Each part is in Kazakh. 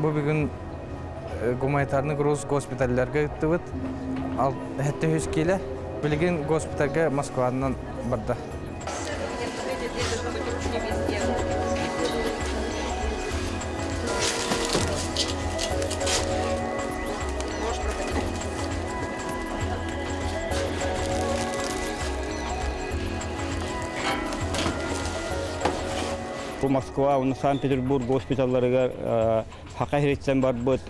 Бу бүгүн гуманитарный груз госпитальлерге тыбыт. Ал хәтта хүз келе билген госпитальга Москвадан барды. Бу Москва, Санкт-Петербург госпитальларыга хакайреттен бар бут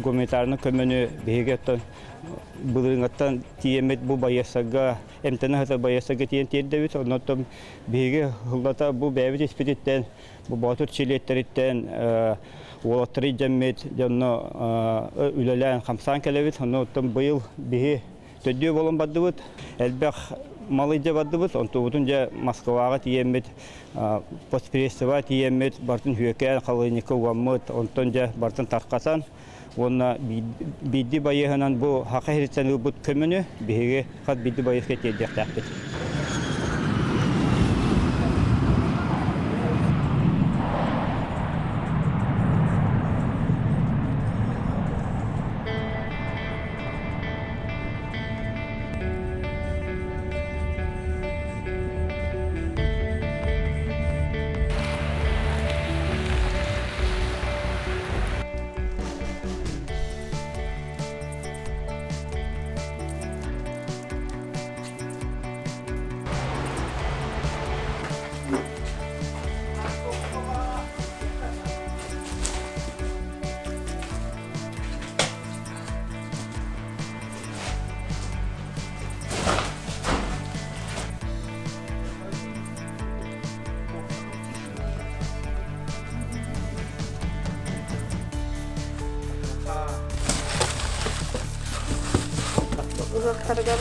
гуманитарный көмөнү бегеттен булынгаттан тиемет бу баясага эмтена хата баясага тиен тердебит онотом беге хулдата бу бәбит испедиттен бу батыр чилеттериттен уолаттыры жаммет жонно үлелән 50 келебит онотом быйыл беге төддө болон бадыбыт элбек малы жабадыбыз, онтуутун же Москвага тиемет, постпрессова тиемет, бартын хүекен, халыйника уаммыт, онтон же бартын тарқасан, онна бидди байыханан бу хақа херитсен ұбыт көміні, беге хат бидди байыхке теддек тәқпет. Uzaklarga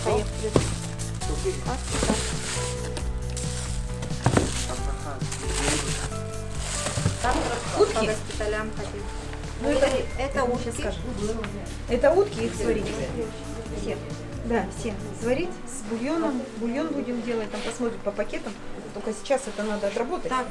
kayıp Утки? госпиталям ходить. Ну, это утки. Это утки, их сварить все. Да, все. Сварить с бульоном. Бульон будем делать, там посмотрим по пакетам. Только сейчас это надо отработать. Так.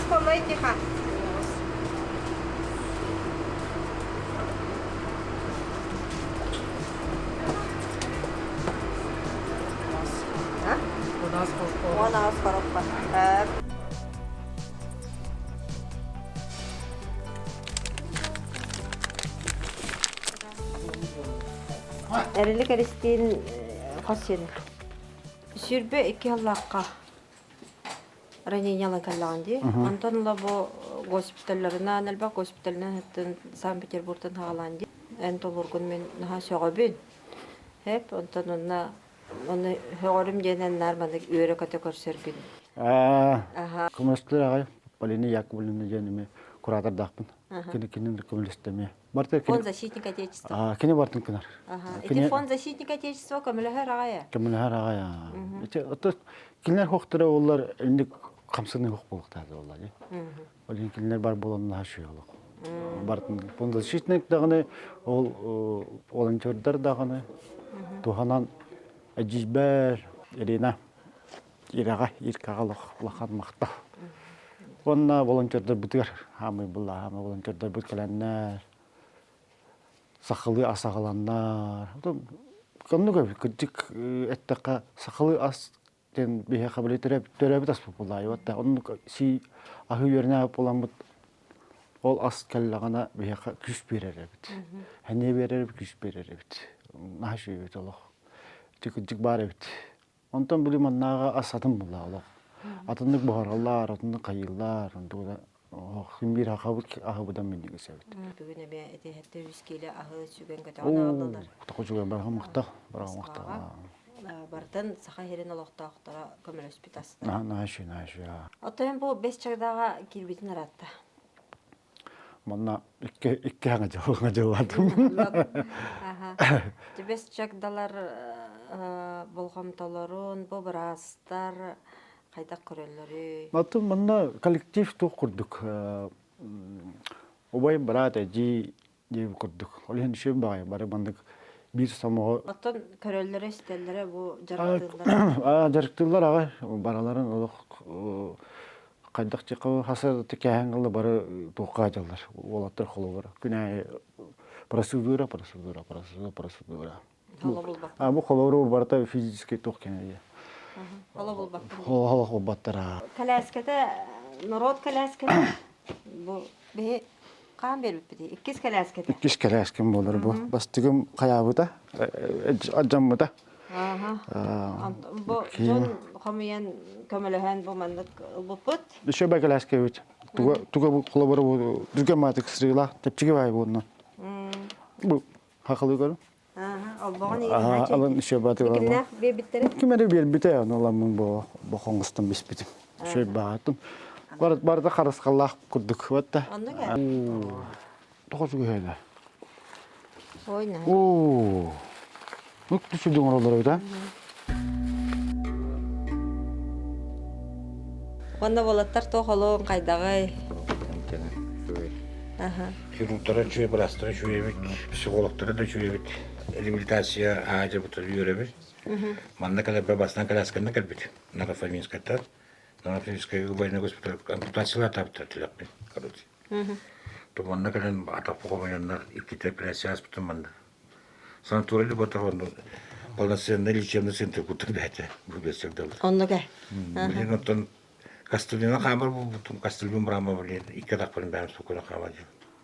Помой тихо. У нас коробка. Так. Эрелик эристин фасил. Сүрбе 2 аллакка. Ранениялан каллаганди. Антон лабо госпитальларына, Налбак госпиталынан Санкт-Петербургтан хагаланди. Энтолургун мен наха сөгөбүн. Хеп онтон оны хөрүм денен нарманы өрө ката көрсөрбүн. Көмөстөр агай Полина Яковлевна женеме куратор дакпын. Кини көмөлөстөмө. Фонд защитника Отечества. Кини бартын кынар. Эти фонд защитника Отечества көмөлөһөр агая. Көмөлөһөр агай. Ото кинер хоктора олар инде камсыны хок болуктады олар. Олин кинер бар болонна шуялык. Бартын фонд защитник дагыны ол волонтерлер дагыны туханан Ажибер Ирина Ирага иркагалык лахан макта. Онна волонтерлер бүтер хамы була, хамы волонтерлер бүткәләннәр. Сахылы асагаланнар. Кемнеге китик эттәка сахылы ас тен бия кабыл төрәбит ас булай. Ватта onun си ахы йөрнә булам бит. Ол ас кәллагана бия күч берер бит. Хәне берер күч берер бит. Нахшы бит Аллах. Тик бар бит. Онтон бүли маннага асатын була олох. Атыннык бохараллар, атыннык кайыллар, онтуда химбир ахабыдан менне гесебит. Бүгүн эбе этехетте үскеле ахы сүгөн көтө алалар. Тохожуган барга мыкта. Бартын саха херен олохтоохтора көмөлөспүт аста. Нашу. Отойн бу 5 чагдага кирбитин аратта. Манна икки ханга жабадым. Аха. 5 чагдалар болгомтолорун, бу брастар кайдак көрөллөрү. Аты манна коллектив тух курдук. Обай брат эжи деп курдук. Ол hen шем багай бары мандык бир самого. Оттон көрөллөрү стеллери бу жарыктылар. Жарыктылар ага бараларын олох кайдак чыкы хасыр текең кылды бары тукка жалдар. Олаттар холобор. Күнә процедура. Хала булбак. Бу холобор барта физически тук кене. Хала булбак. Хала баттара. Каляскада народ каляскада бу бе кам берип бити. 2 каляскада. Иккис келескен болар бу. Бастыгым каябыта, аджаммыта. Аха. Бу жон хамыян көмөлөһөн бу мандык бупут. Düşe bakalashke bit. Tuga bu kolabora bu düzge matik sırıyla tepçige vay bundan. Bu hakalı görün. Аха. Албаган Alın düşe batı var. Kimler be bittери? Kimere bir bite ya nolamın bu kongistan bis bitim. Şey batım. Barda qarasqallaq kurduk vatta. Анда га. Toğuzu hele. Ойна. Oo. Nuk düşürdün oralara da. Онда болаттар тохолон кайдагай. Аха. Хирургтара чуе брастара чуебит, психологтара да чуебит, реабилитация ажа бутар юребит. Манна кала бабасна калясканна калбит. На Фаминската, на Фаминская военный госпиталь ампутациялар таптар тилаппин. Короче. То манна кала атап погомаяннар икките операция аспитын манна. Санаторийде ботагон полноценный лечебный центр кутабете. Бу бесек далар. Онда га. Блин, оттон Кастылина хамар бу кастылбин брама блин. Икки дакпын бәрін сукуна хамар.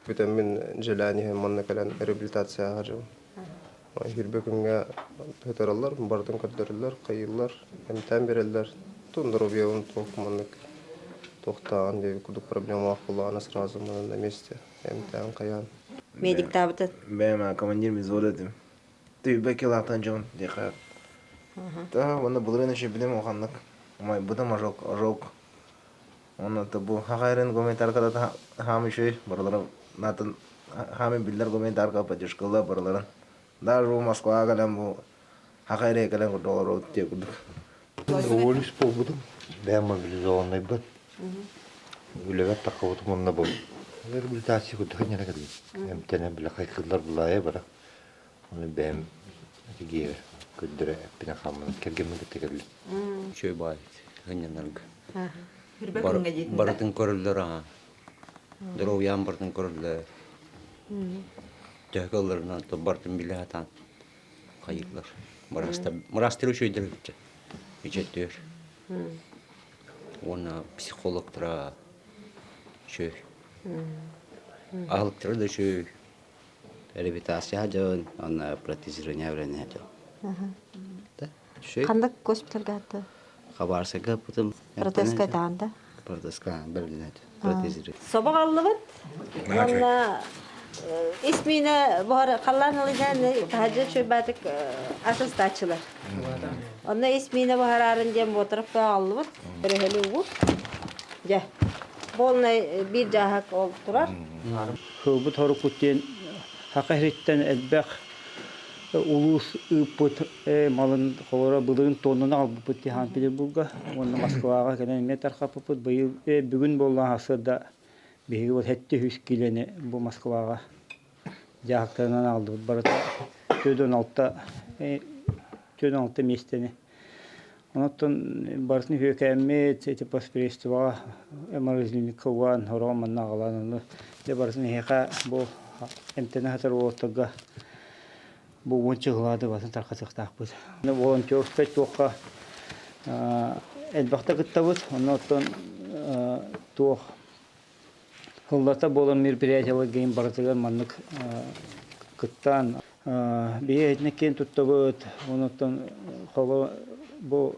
Бүтін мен желание манна калан реабилитация хажу. Хирбекүнгө хөтөрөлөр, бардын көтөрөлөр, кайыллар, эмтен берелер. Тундыру беун ток маннык. Токтаган деп кудук проблема акылана сразу на месте. Эмтен каян. Медик табыты. Ben командир мизодадым. Ты бекелактан жон дека. Та оны булрын иши билем оганлык. Май буда мажок. Оны да бу хагайрын комментарга да хамиши барларын натын хами биллер комментарга падышкыла барларын. Даже Москва галам бу хагайры галам доллар өтте кудук. Уволюсь побудым. Ben мобилизованный быт. Үлегат такабыт монна бу. Реабилитация кудук не рагады. Эмтене биле кайкылар булай бара. Оны ben диге көддөрө пина хамын кергемге тегел. Чөй бай, гынянарга. Хирбекүнгө жетин. Бардын көрөлдөр ага. Дөрөв ян бардын көрөлдөр. Төгөлөрнөн то бардын биле атан. Кайыклар. Мырастыру шөйдөр битче. Бичеттер. Оны психологтра шөй. Алыктыр да шөй. Реабилитация жон, она протезирование время жон. Да. Шөй. Кандай госпитальга аты? Хабарсага потом Протезка таанда. протезка белгилет. Протезирование. Собак аллыбыт. Онна исмине бар калланылыган тажы чөбатык ассистатчылар. Онна исмине барарын дем отырып аллыбыт. Берехели угу. Ja. Болнай бир жахак ол турар. Хобу тору куттен хакыйреттен элбек улус ыппыт малын холора былын тоннуна албыппыт Хан Петербурга, онна Москвага келен метр капыппыт. Быйыл бүгүн болгон асырда биги вот хетте 100 килени бу Москвага жактарынан алды. Барыта 4-6 местени. Онтон бартын хөкәмет эти паспортства эмарызлиникован роман нагаланы де бартын хека бу эмтене хатар отага бу вончыглады батын таркатыктакпыз. Волонтер спет тока элбакта кыттабыз. Онтон тох хыллата болон мероприятиялар гейм бартыган маннык кыттан Бие этнекен туттабыт, онуттан қолы бұл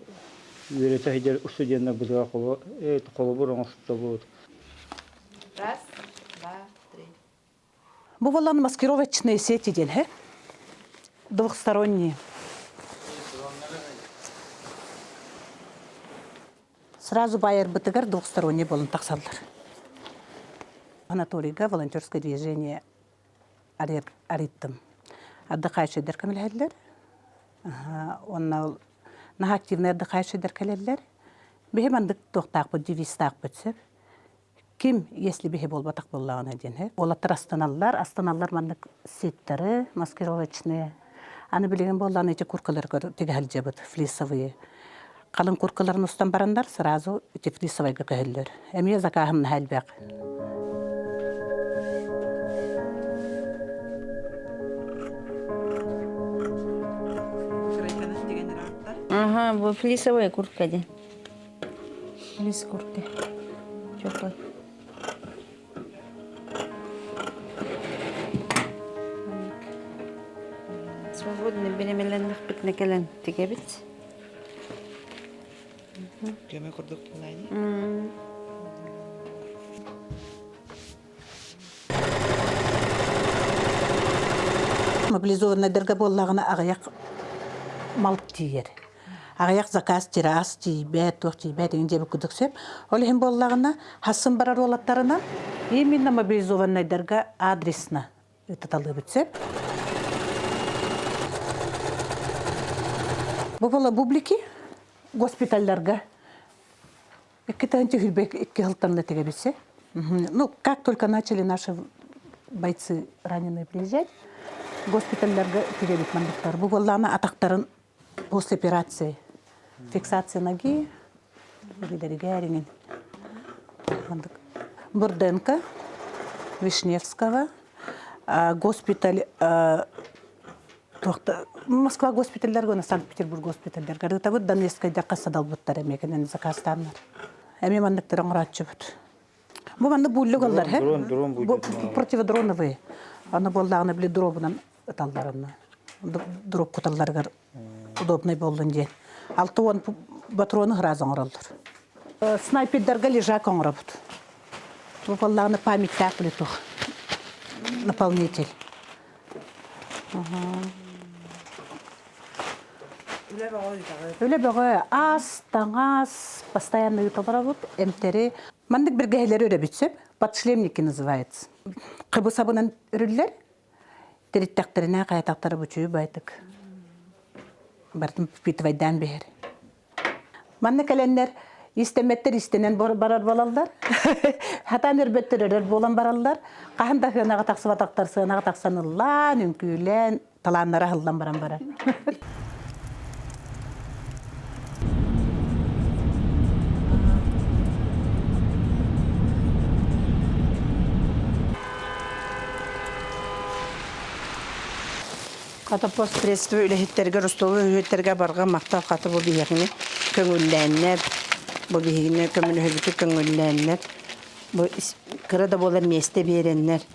үйреті хейдер студентна бұзға қолы бұр оңыстабыт. Раз, два, три. Бұл баланы маскировочные сети ден, двухсторонние. Сразу байер бытыгар двухсторонний болын тақсалдар. Анатолийга волонтерское движение арыттым. Отдыхающие камелхедлер. Он на активные отдыхающие келелер. Бихем андык тоқтақ бұд, девиз тақ бұдсып. Ким, если бихе бол батақ боллағын әден. Олаттар астаналар мандык сеттері, маскировочные. Аны білеген боллағын эти куркалар тегәл жабыд, флисовые. Қалын куркаларын ұстан барандар, сразу эти флисовайға көхеллер. Әмие закахымны хәлбәқ. Ага, bu флисовая куртка де. Флис куртка. Теплый. Свободный беременных пикнекелен тегебит. Көмө курдук булайны. Мобилизованный боллағына ағаяқ мал тиер. Ағаяқ заказ тирас тибет, тоқ тибет деген жебі күдіксеп. Ол хем боллағына хасын барар олаттарынан именно мобилизованныйдарға адресна өтаталы бітсеп. Бұл бала бублики госпитальдарға екі тәнте хүлбек екі ғылтанлы теге бітсе. Ну, как только начали наши бойцы раненые приезжать, госпитальдарға теге бит мандықтар. Бұл баланы атақтарын после операции. Фиксация ноги, Бурденко, Вишневского, госпиталь, Москва госпитальдер, Санкт-Петербург госпитальдер. Это вот Донецкая деркаса долбуттар эмекенен заказтандар. Эми мандыктарын куратчыбыт. Бу манды буллук алдар, противодроновые. Аны болдагына биле дробунан ыталдарына. Дроб куталларга удобный болдун ден. 6 патроны гразан оралдар. Снайпердерге лежак оңрабыт. Бу болдагына память так билетух. Наполнитель. Öyle böyle az, таңас, постоянно ютабарабыт, эмтери. Мандык бергейлери öyle битсеп, подшлемники называется. Кыбы сабынан үрүллер, тереттактерине каятактары бучуй байтык. Бартым питвайдан бер. Манны каленнер истеметтер истенен барар балалдар. Хатан өрбөттөрөр болан баралдар. Кахында хынага таксыбатактар сынага таксаныллан, үңкүлен, таланнара хылдан баран барар. Катапост пресстүү үлехиттерге, Ростову үлехиттерге барга мактап каты бу бийегине көңүлләннәп, бу бийегине көмүлөһүбүтү көңүлләннәп, бу кырада болар месте береннер,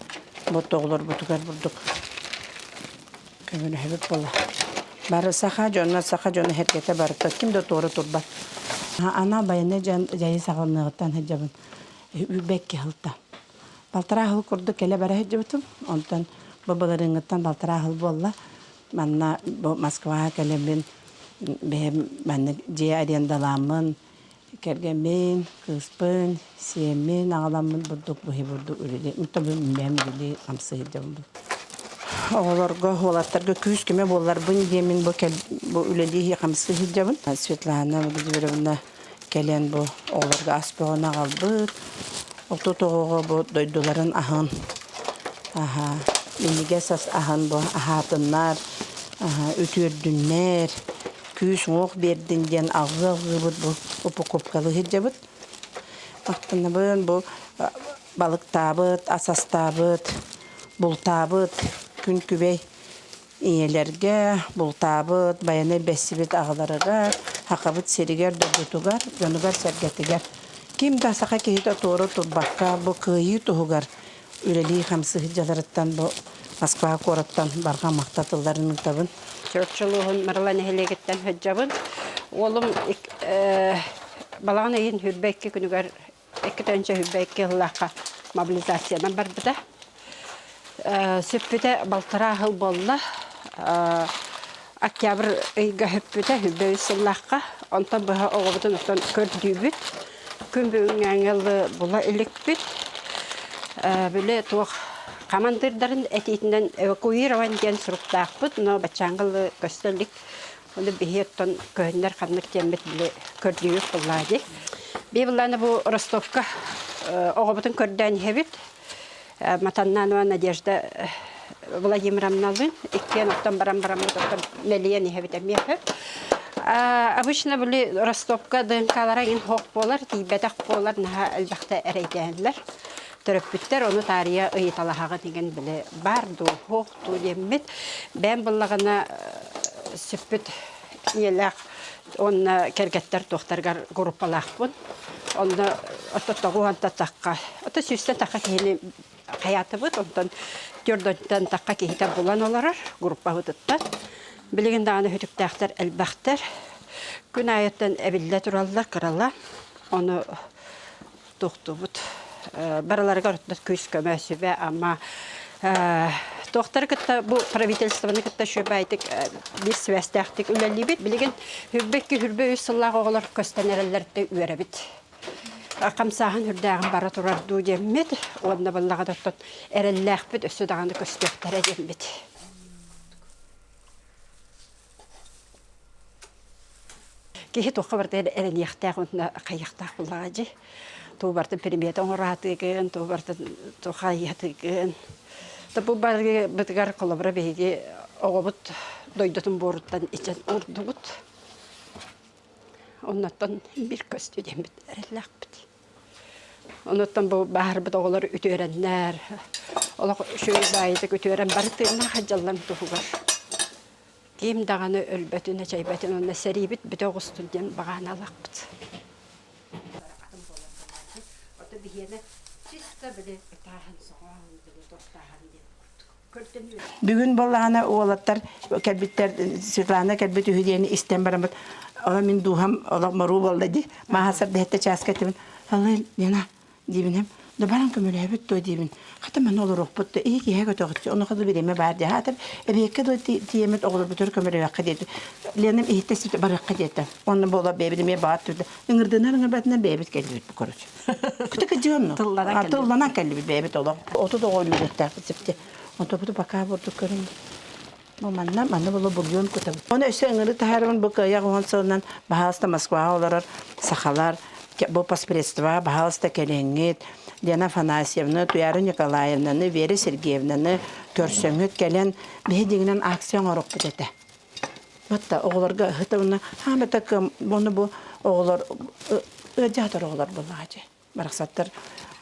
бу тоглор бутугар бурдук. Көмүлөһүбүт бола. Бары саха жона херкете барып, кимде тоору турба. Ана байына жайы сагылныгыттан хеджабын. Үбекке хылта. Балтара хыл курду келе бара хеджабытым, онтан бабаларыңыттан балтара хыл болла. Манна Москва келемин манна же арендаламын кергенмен кыспын семен агаламын бурдук бурду үреле мутабын мен били амсыйдым. Оларга олаттарга күз кеме боллар бун демин бу үлелии камсыйдым. Светлана Гудеровна келен бу оларга аспогона калбыт. Ототого бу дойдуларын ахын. Minige sas ahan bu ahatınlar, ötürdünler, küs oğuk berdin diyen ağzı ağzı bu kopkalı hicabıt. Baktığında bu balık tabıt, asas tabıt, bul tabıt, gün kübey iyelerge, bul tabıt, bayanı besibit ağlarıga, hakabıt seriger dördütügar, yonugar sergetiger. Kim da saka kehita toru turbakka bu kıyı tuhugar. үлели хамсы жаларыттан бу Москва кораттан барга мактатылларының табын. 4 жылын мырлан хелегеттен хөджабын. Олым балағын eyін хүрбәкке күнігер 2 төнче хүрбәкке ғылаққа мобилизациядан бар бұда. Сөппіде балтыра ғыл болла. Октябрь үйгі хөппіде хүрбәй сыллаққа. Онтан бұға оғыбыдың оқтан көрдүйбіт. Күн бүгін әңгілі бұла үлік біт. Біле туық командирдарын әтейтінден эвакуирован ден сұрықтақ бұд. Но бачаңғылы көстерлік. Оны бейеттен көннер қанлық тембет біле көрдүйіп бұлады. Бейбіланы бұл Ростовқа оғыбытын көрден хебет. Матаннанова Надежда Владимировналын. Иккен оқтан барам-барам мәлиен хебет әмеқі. Обычно были Ростовка дынкалара ин хоқ болар, тибетақ болар, наға әлбәқті әрейдәнлер. Төрөппүттер оны тария ыйталахаға деген біле бар, хоқ, демет. Бән бұллағына сөппіт еләқ, оны кәргеттер тоқтарғар группалақ бұн. Оны оттоғу анта таққа, отто сүйістен таққа кейіні қаяты бұд, онтан түрдөнтен таққа кейіті болан оларар, группа бұдыттан. Білеген дағаны хөтіктәқтер, әлбәқтер. Күн айыттан әбілді тұралылар, қыралла. Оны тоқты бұд. Бараларға ұрттат көз көмәсі бә, ама тоқтар кітті, бұл правительствоны кітті шөбі айтық, біз свәстәқтік үләлі бет. Білеген хүрбекке хүрбе өз сыллақ оғылар көстен әрелерді үйәрі бет. Қамсағын хүрдәғын бара тұрарду деммет. Онына балаға дұрттат әрелләқ бет, өсі дағаны көстөқтәрі деммет. Кейі тоққа барды әрін яқтақ, онына қайықтақ бұлағы. Ту барды переметін ұратыгын, ту барды тоқа ятыгын. Бұл барды бұдығар қолабыра бейге оғыбыт дойдытын борыттан ичен орды бұд. Оннаттан бір көсті дембет әрелләқ бұд. Оннаттан бұл бағыр бұд оғылар үтөрәнлер. Олақ шөй байыдық үтөрән бары тыйына қаджаллан тұғығар. Кейім дағаны өлбәтіне чайбәтін онына сәрей біт бүт оғыстын ден бағаны алақ бұд. Бүгін болағына оғалаттар, кәлбіттер, Светлана кәлбіт үйдені істен барамыз. Ола мен дұғам, ола мару болды. Мағасар дәтті час кәтімін. Алай, нена, дейбін әм. Баран көмілі әбіт той дейбін. Қата мен олар оқпытты. Егі әгі тоғытсы. Оны қылы береме бар де. Атып, әбекке дой тиемет оғылы бұтыр көмілі әққа дейді. Ленім ехетті сөйті бар әққа дейді. Оны бола бәбідіме бағат түрді. Үңірдінар үңірбәтіне бәбіт кәлбіт бұл көріш. Күті кәдіғын. Тұллана кәлбіт бәбіт олар. Оты да оғылы өттәр қызыпты. Оны бұты бақа бұрды көрін. Манна болу бульон көтім. Оны өсі үңірі тағарымын бұл қияқ оған соғынан бағалыста Москва оларар, сақалар, бұл паспредства, бағалыста кәлеңет, Лена Афанасьевна, Туяры Николаевнаны, Вера Сергеевнаны көрсөңөт келен бейдегінен акцион орық бұдеті. Батта оғыларға ғытауына, хамета кім, бұны бұл оғылар, өдятыр оғылар бұл ағачы. Барақсаттыр,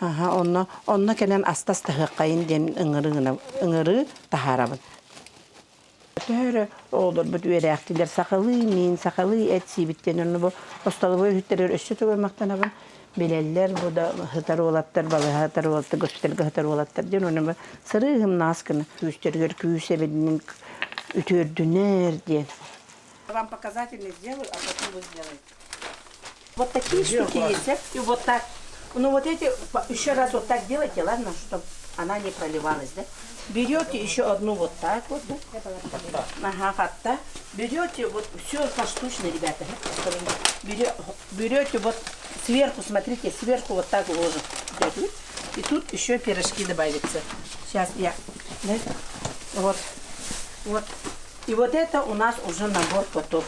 онына келен астас-тағы қайын ден ұңыры тахарабын. Тәрі оғылар бұд өйрі әқтілер сақылы, мен сақылы әтсі біттен оны бұл осталы бой үттерер өсі түгімақтанабын. Белелер буда хатар олаттар, балы хатар олаттар, госпитальга хатар олаттар ден оны сыры гимнасканы күстергер күйсе бедінің үтөрдүнер ден. Вам показательно сделаю, а потом вы сделаете. Вот такие штуки есть, и вот так. Ну вот эти, еще раз вот так делайте, ладно, чтобы она не проливалась, да? Берете еще одну вот так вот, да? Ага, хатта. Берете вот все поштучно, ребята. Берете вот сверху, смотрите, сверху вот так ложат. И тут еще пирожки добавятся. Сейчас я, знаете, вот. И вот это у нас уже набор готов.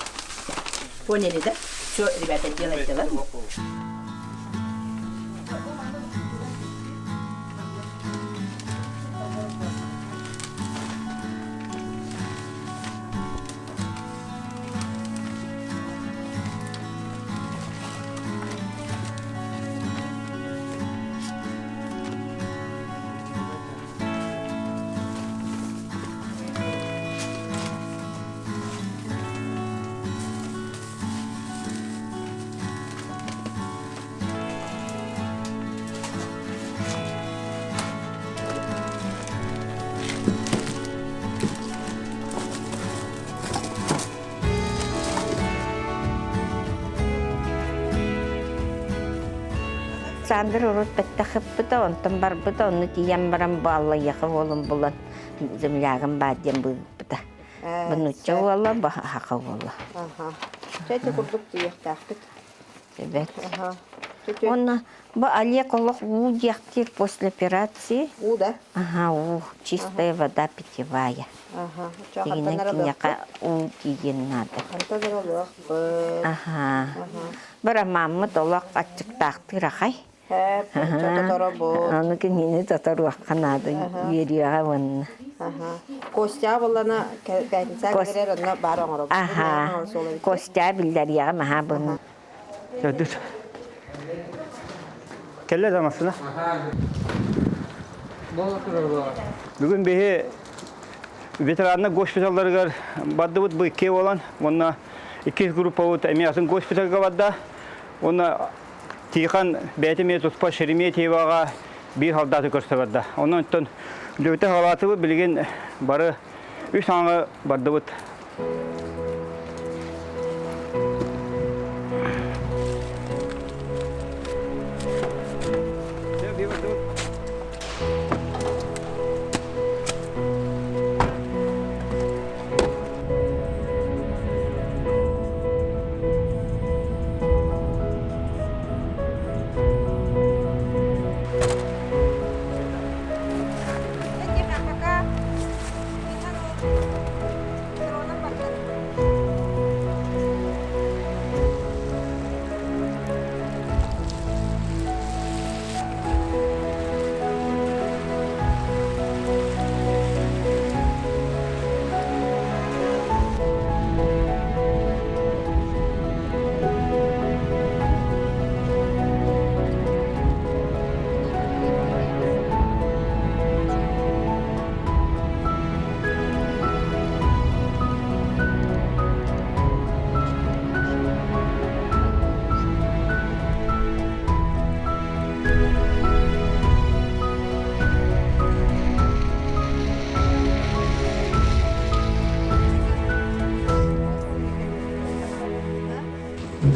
Поняли, да? Все, ребята, делайте, ладно? Александр урут беттахыппыта, онтан барбыта, онны тиен баран балла яқы олым болан землягын баден бұйыппыта. Бұнуча олла, хақы олла. Чайте курдук тиехтахпыт. Себет. Онна, Олег олық у дияқтир после операции. У, да? Ага, у, чистая вода питьевая. Ага. Тегіне кенеқа у тиген надо. Ага. Бара маммы долақ ачықтақтыр ақай. Оны кенені татаруақ қанады, ерияға онына. Костя болана пятница керер онна бар оңырып. Ага, Костя білдер яға маға бұны. Сөдүс. Келле замасына. Бүгін бейі ветеранны госпиталдарығар барды бұд бұй ке olan, онна 2 группа бұд әмиясын госпиталға бадда, онна тиқан бәйті мет ұспа Шереметьеваға бір халдаты көрсі бадда. Онын үттін дөйті халаты бұд білген бары 3 аңы барды бұд.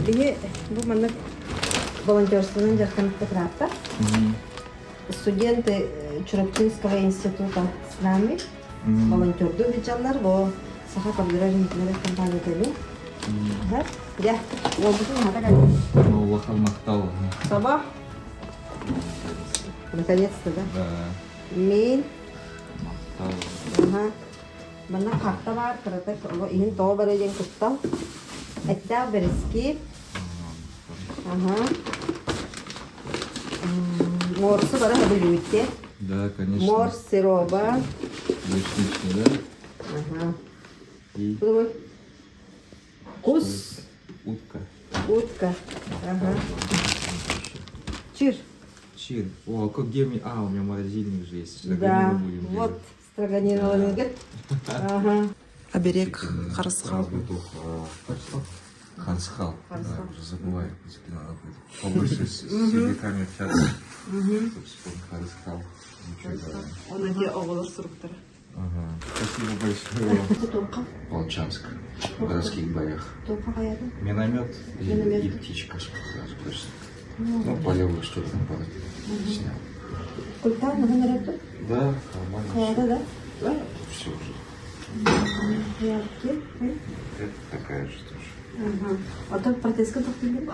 Бие bu маны волонтерствоның жақынықты қырапта. Студенты Чурапчинского института с нами, волонтерду вечерлар, бо саха кабдыражникleri компания келу. Да, олбутун хата келу. Аллах алмақтау. Сабах. Наконец-то, да? Да. Мен. Мақтау. Мана карта бар, кырата, иһин тоо бережен куттал. Это берески. Морсы бара хабилуйте. Да, конечно. Морс, сироба. Вишничный, да? Ага. И Кус. утка. Утка. Ага. Чир. Чир. О, как где мне... А, у меня морозильник же есть. Да, вот строганинованный. Ага. Оберег Харсхал. Харсхал. Да, уже забываю, если надо будет побольше с сибиряками общаться. Чтобы вспомнить Харсхал. Он где оголос структура. Ага. Спасибо большое. Волчанск. В городских боях. Миномет и птичка. Ну, по левую сторону снял. Культа, например, это? Да, нормально. Да? Все уже. Яркие. Это такая же тоже. Ага. А тут протезка подпилили?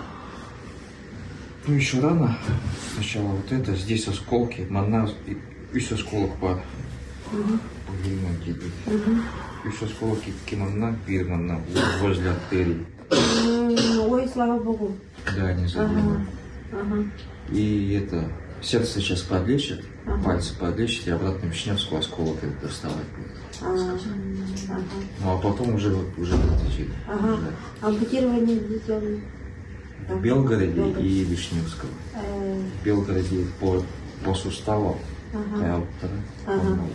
Ну, еще рано. Сначала вот это, здесь осколки, манна, еще осколок по гельмантиду. Еще осколки киманна, пирманна, возле артерии. Ой, слава богу. Да, не забыла. Ага. И это, сердце сейчас подлечит, пальцы подлечит, и обратно Вишневскую осколок это доставать будет. Ну, а потом уже протезили. Ага. Ампутирование где сделали? В Белгороде и Вишневского. В Белгороде по суставу,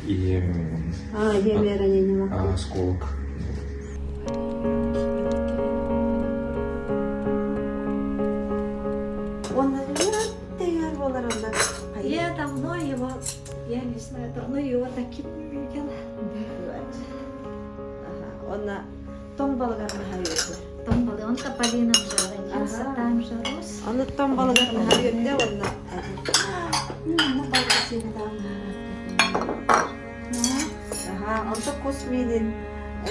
и гемия ранения. Осколок. Он тяжелый боларында. Я давно его, я не знаю, давно его таким не видела. Он том балагарна хайыты. Том был, он тополином жарен. красота жарос. Анныттан балыгар нахарыйда онна. Ну, балгасыны да. Ага, онто космидин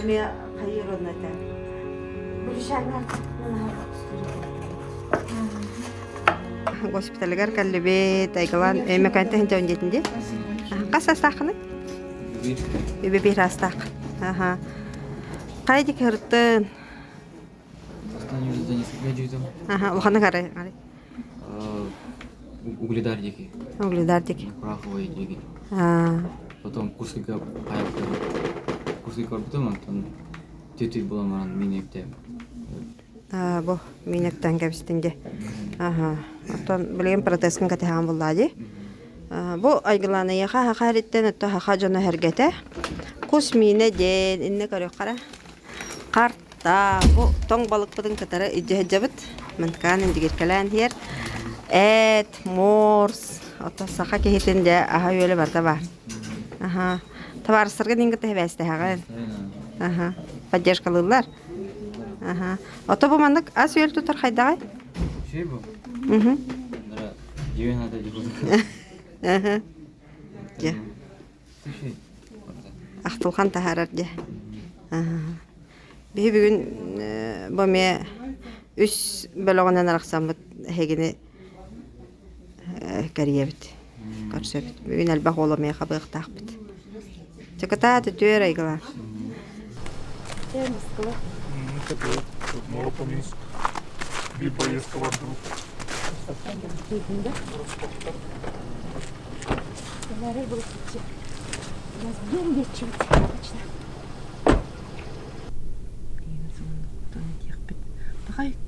эме хайырына та. Бушагар. Госпитальгар каллебет айгалан эме кантен жөндетинде. Каса сахны? Бир астак. Ага. Кайди кыртын. Ага, ухана карай. Угледар деки. Угледар деки. Пороховой деки. Потом Курскийга аяктар. Курскийга потом антон тетүй буламаран минекте. Бу минектен кебистинде. Ага. Антон билген протезин катыган буллади. Бу айгыланы яха хахариттен отто хахажона хергете. Кус мине ден инне көрөк кара. Карта бу тоң балык быдын катары иҗһәҗәбит. Менкан индигер калан хер. Эт морс отто саха кехитинде аха йөле барда бар. Ага. Табарсырга динге тәбәсте хаган. Ага. Поддержкалылар. Ага. Отто бу мандык ас йөл тутар хайдагай. Şey bu. Мгм. Nara yeğen hada gibi. Ага. Же. Şey. Ахтулхан тахарар же. Ага. Би бүгүн боме үс бөлөгөнөн араксамбыт хегини кариебит. Көрсөбүт. Бүгүн албак оламай хабык такбыт. Чаката төтөр айгала. И поездка в Арду.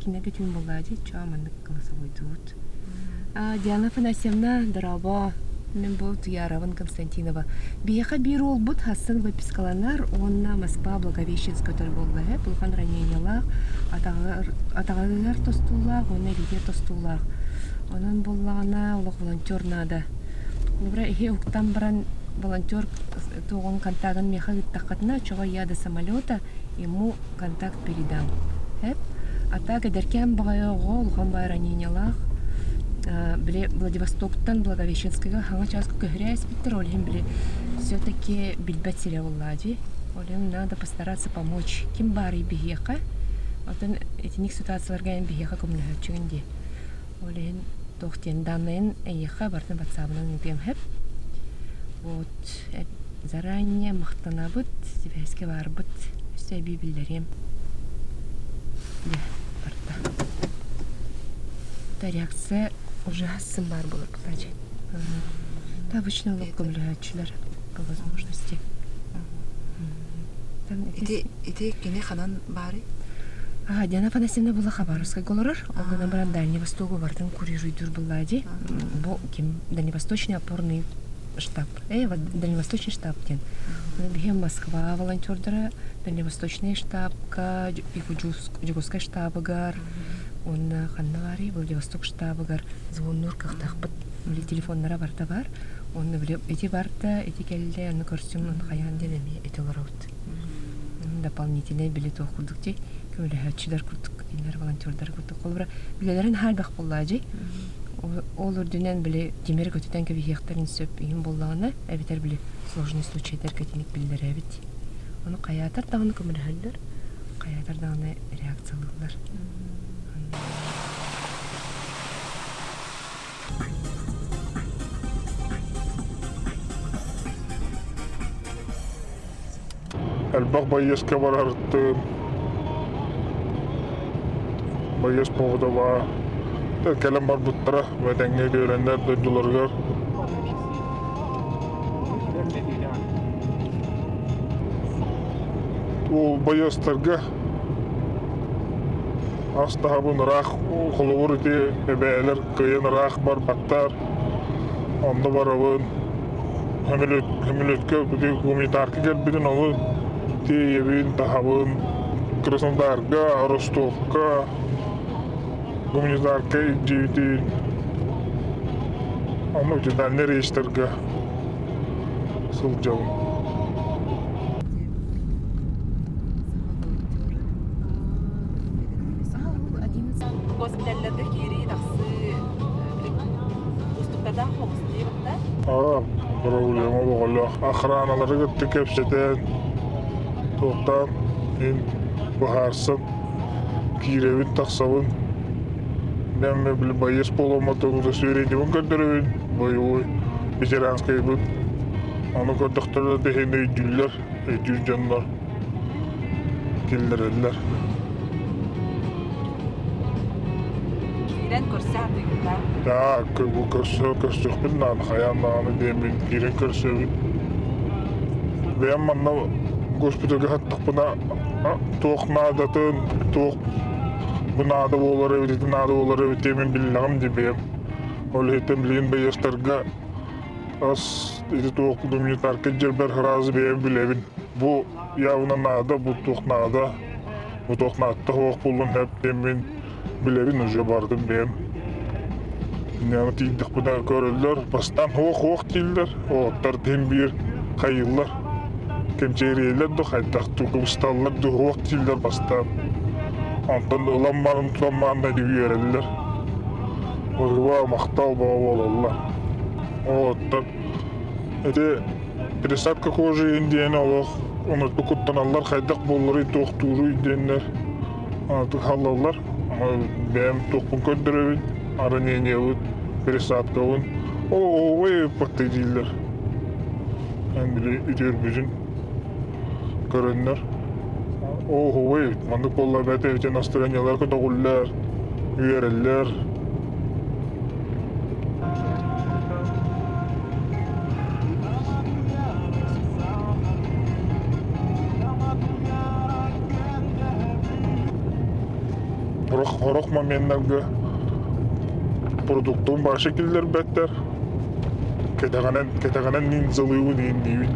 Кинеге тюн буллади, чаманнык голосовой тут. Диана Афанасьевна, дорого. Мен был Ярован Константинова. Биеха бирол бут хасын выпискаланар, онна Москва Благовещенск көтөр болду. Булган ранениялар, атагар тостулар, онна лидер тостулар. Онун буллагана улук волонтер нада. Нубра эхе уктан баран волонтер тогон контагын меха гыттакатна чога яда самолета, ему контакт передам. Атага деркен багайого улган бай ранениялар. Биле Владивостоктан Благовещенского ханга часто көгрәс биттер олем биле все-таки билбет сире уллади. Олем надо постараться помочь. Ким бари бихеха. Отын этих ситуацияларга бихеха көмләһәчүгенде. Олем тохтен данын эйха бартын WhatsApp-нан үпем хеп. Вот заранее мактанабыт, сибәскә барбыт, сөйби билдерем. Барта. Та реакция уже сымбар булып калачак. Та обычно локомлячылар по возможности. Ити кине ханан бары? Диана Афанасьевна була Хабаровска голорар, он на Дальний Восток бартын курируйдур буллади. Бу ким Дальневосточный опорный штаб. Дальневосточный штаб тен. Бихем Москва волонтердары, Дальневосточный штабка, Югославский штабгар. Он ханнавари Владивосток штабыгар звоннур кахтахпыт били телефоннара барта бар. Он эти барта, эти келде, аны көрсөм он хаян денеме этелорот. Дополнительный билет окудукти, көмөлөһөчүлөр курдук, инер волонтердар курдук. Колбра билелерин халбак боллажы. Ол үрдүнөн биле демер көтөтөн көбү хектарын сөп ийин боллагына, эбитер биле сложный случайлар кетиник билдер эбит. Оны каятар дагы көмөлөһөлөр, каятар дагы реакциялыклар. Албак поездка в Арду. Поезд поводова. Калам бар буттара, вәдәңгә дөрәннәр дәдуларга. Ул поездтарга Астахабын рах холовур ити эбәлер кыйын рах бар баттар. Онда барабын хәмилеткә бүди гуманитарка гелбиден олы ти ебин тахабын Краснодарга, Ростовка гуманитарка иджити. Онда җидан рейстерга сылҗау. госпитальлerde kiri taksı ustukladan hoğuz diye bakta. Problema boğulu. Ahranaları gitti kepseten. Toqtan en baharsın. Kirevin taksavın. Ben mi bayız bolamadığını da söylediğimi gördürüvün. Boyu veteranskayı. Onu gördükleri de hem öydüller, öydül canlar. Killerler. Kiren korsadı yıllar. Ya bu körsök bilmem hayallarını demin giren körsök. Ben manna hospitalga hattık buna toq nadatın toq bu nada olur evde nada olur evde demin bilmem diyeyim. Öyle temliğin beyazlarga as idi toq bulduğum tarket cerber hırazı beğen bilevin. Bu yavuna nada bu toq nada bu toq nada toq buldum hep demin bilevin uca bardım beğen. Yani tiydik buna görürler, bastan hoq değiller. Oğutlar dem bir kayırlar. Kemçeriyeler de haydak tuğustallar da hoq değiller bastan. Ondan ulanmanın da yürürler. Oğuva maqtal bağı olarlar. Oğutlar. Ede presatka koca indiyene oğuq. Onu tukuttanarlar, haydak bolları doktoru indiyenler. Artık halallar. Benim toqpun köndürevin. Aranyeniyevut, presatkavun. O patı değiller. Endili ütür büzün görünler. O mandık bolla bete evcen astranyalar kutağullar, üyereller. Horok momenlerge produktun baş şekiller bekler. Ketaganen ninzalıyı diyeyim.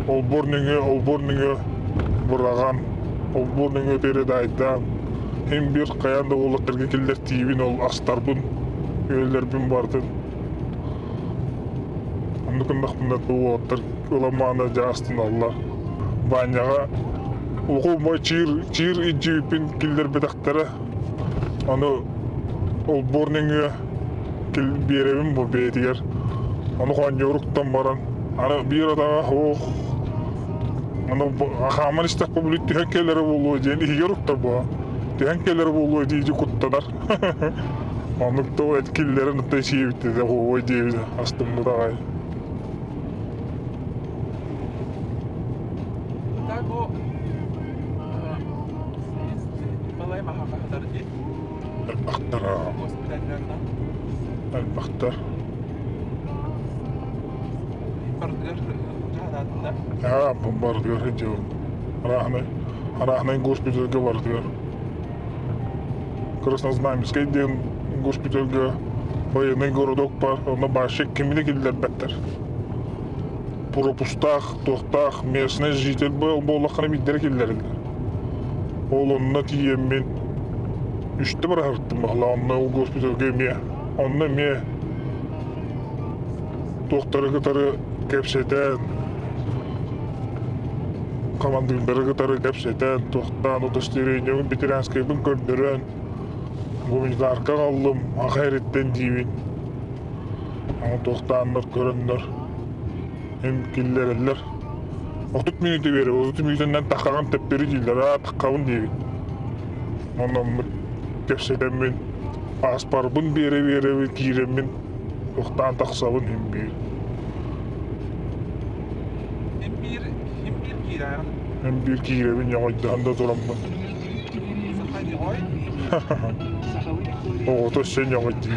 Ol borningö buragan, ol borningö teredaydan. Hem bir kayanda oğlaklarga killer tiyibin ol astarbın, öğelerbin bardın. Andıkındak bunda tuğatlar olamağına jastın Allah. Banyaga oğulma çir icibin killer bedaktara. Onu ol borningö kil berevim bu bediyer. Onu kan yoruktan baran. Ana bir adaga hoq. Onu haman istak publik tühenkelere bolu diye yorukta bu. Tühenkelere bolu diye kuttalar. Anlıkta o etkillerin da şey bitti de o diye aslında da ay. Bu balay mahakatları değil. Baktara. Baktar. Ya bombardiyor hece. Rahne госпитальга бардыгар. Краснознаменский ден госпитальга военный городок бар. Оны башек кимде келдер беттер. Пропустах, тохтах, местный житель боллақаны биддер келдер. Ол онна тиеммен үшті бір арттым бағла. Онна ол госпитальга ме. Онна ме тохтары кытары кепсетен. Командырлары кытары кепсетен. Тохтан удостоверением ветеранскайбын көрдірен. Гуманитарка қалдым, ахайреттен дейбін. Аңы тохтанлар көрінлер. Hem killereller. 30 minütü verir. 30 minütünden takagan tepleri değiller. Takavun deyip. Ondan kepseden ben asparbın bere kirem ben. Oktan taksavun hem bir. Hem bir kiremin yağıcıdan da duram ben. O da sen yağıcı.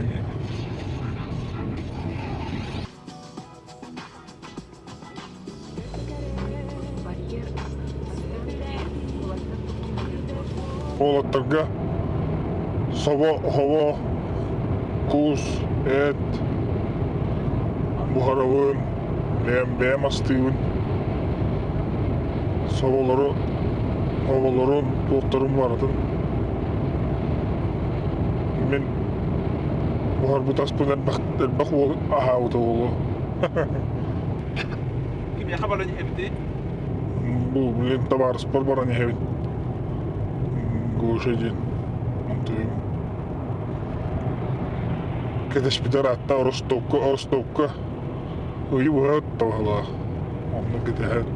Oğlatlarga soba, hava, kuz, et, buharavın, beyem astığın, sobaları, havaların, doktorun vardı. Ben buhar bu taspıdan bak oğlu, aha o da oğlu. Kim yakabalı evde? Bu bilen tabar spor baran evde. Guşecin. Кедеш битер атта оростовка уйу вот тавала. Онны кедеһен.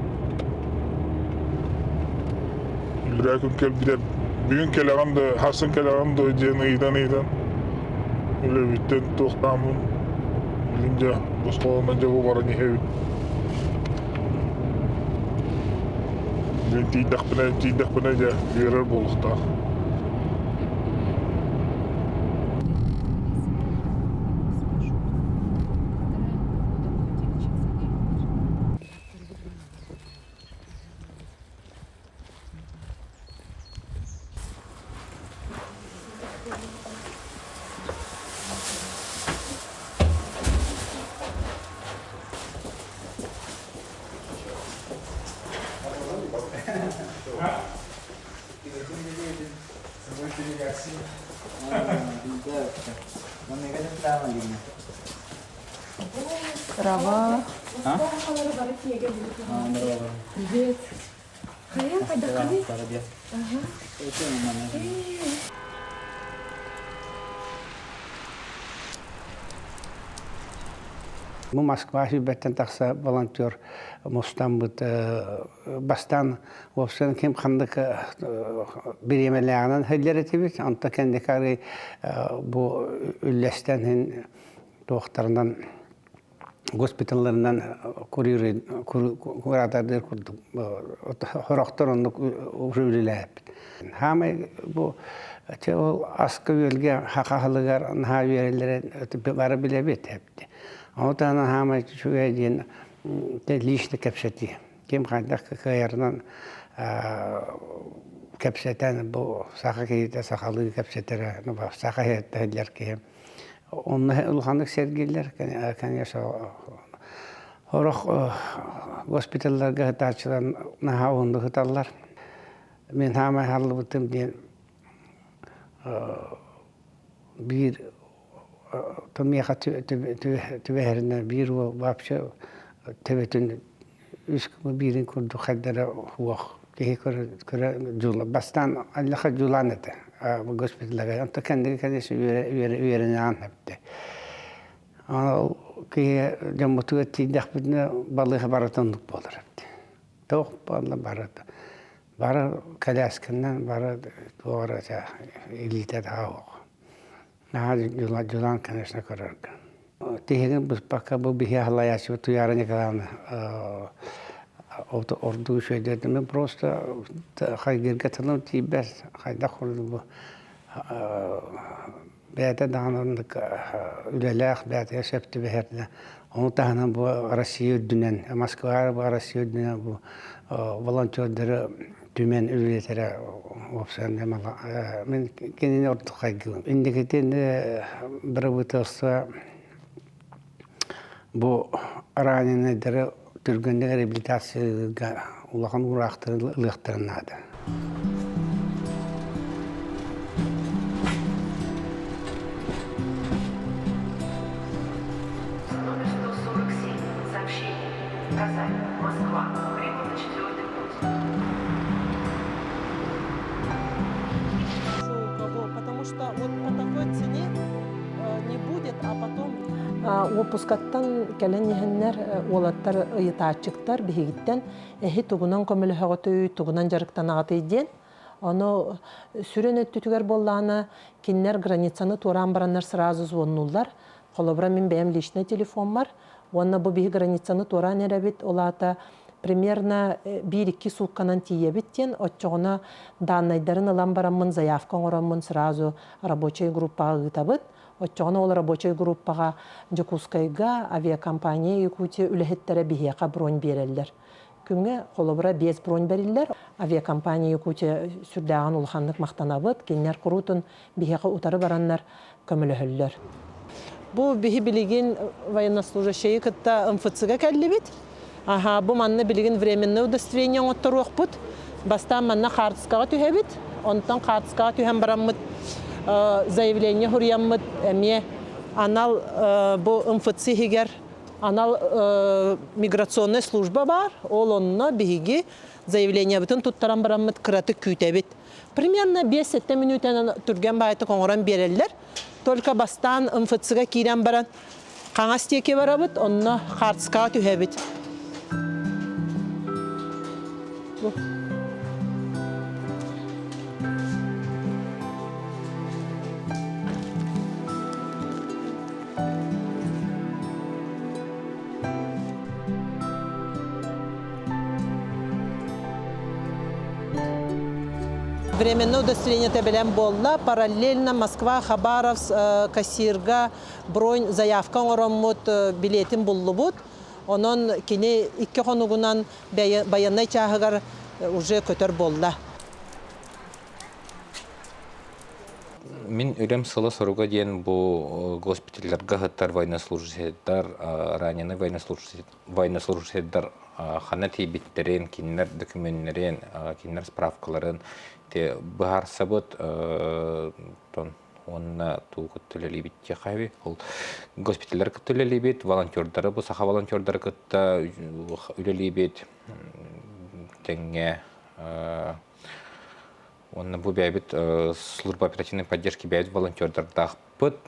Үлрәкүн кел бидер бүгүн келегәндә, хасын келегәндә җен ыйдан. Үле биттен тохтамын. Билинҗә бусқалына җавап бара ни хәвит. Мен тидәк бенә җә йөрер булыкта. Трава. А? Привет. Хайя, хайда, хайя. Ага. Бу Москва хүбәттән тақса волонтер мустан бит бастан вовсен кем хандык биремеләгән хәлләре тибит анта кендекары бу үлләстән доктордан госпитальларынан кураторлар курдук хорохторын үрүләп һәм бу тел аскылга хакалыгар нәһәверләр бары биле бит хәпте Антана хама чугадин лично капсати. Кем хандак каярнан капсатан бу сахакита сахалы капсатера, ну ба сахаятта лерке. Онны улхандык сергеллер, конечно, хорох госпитальларга тачылан нахаунды хыталлар. Мен хама халлы бутым ден бир Томьяха төвәренә бир вообще төбетен үскә бирен күрде хәддәре вак кеһе җула бастан аллаһ җуланды госпитальгә анда кәндәге кәдәсе үеренә анһапты аны кеһе җәмәтү тидәх битне балыгы баратан булыр тох барат бара калясканнан бара туарача илитә һава Julan, конечно, коротко. Тихий пока был бы я халаясь, вот я ранее когда орду еще идет, мы просто хайгер готовим тебе, хайда ходим беда данным улелах беда я шепте беда. Он тахна бу Россия дунен, Москва бу Россия дунен бу волонтер Тümen ülkelere opsiyon demala. Men kendine ortak kaygılım. İndiketen bir bıtırsa bu aranelere Türkiye'de rehabilitasyonga ulaşan uğraştırılığıdır. Опускаттан кэлэн иһэннэр уолаттар ыйытааччыктар биһигиттен эһи тугунан көмөлөһөгөтүй тугунан жарыктан агатыйден ону сүрөн өттүтүгер боллаана киннер границаны тууран бараннар сразу звоннуллар холобра мен бэм личный телефон бар онна бу биһи границаны тууран эребит олаата примерно 1-2 сутканан тиебиттен отчогона данныйдарын ылан бараммын заявка оңороммун сразу рабочий группага ыытабыт Отчоғына ол рабочий группаға Жокускайга авиакомпания Якутия үліхеттері бігеқа бронь берелдер. Күнге қолыбыра 5 бронь берілдер. Авиакомпания Якутия сүрдәған ұлғанлық мақтанабыд, кеннер құрутын бігеқа ұтары бараннар көміліхілдер. Бұл бігі білеген военнослужащие кітта МФЦ-ға кәлі бет. Бұл манны білеген временный удостоверение оңыттыр оқпыд. Бастан манна қартысқаға түйе бет. Онтан қартысқаға түйен барамыд. Заявление хурьяммыт эме анал бу МФЦ хигер анал миграционная служба бар ол онна биги заявление бутын туттаран бараммыт кыраты күйтебит. Примерно 5-7 минутан түрген байты коңоран берелер. Только бастан МФЦ-га кирен баран қаңас теке барабыт, онна хартска түһәбит. Временное удостоверение табелем болла, параллельно Москва, Хабаровск, кассирга, бронь, заявка оромут билетин буллубут. Онон кини 2 хонугунан баяннай чагыгар уже көтөр болла. Мен үлем сылы соруга дейін бұл госпитальлерға ғыттар военнослужащийлер, раненый военнослужащийлер хана тейбиттерен, кинлер документтерен, кинлер справкаларын те бұғар сабыт онна туғыт төлелі битте қайбі. Ол госпитальлер күт төлелі бит, волонтердары, бұл саха волонтердары күтті үлелі бит, тәңе онна бұл бәйбіт служба оперативной поддержки бәйбіт волонтердардақ бұд,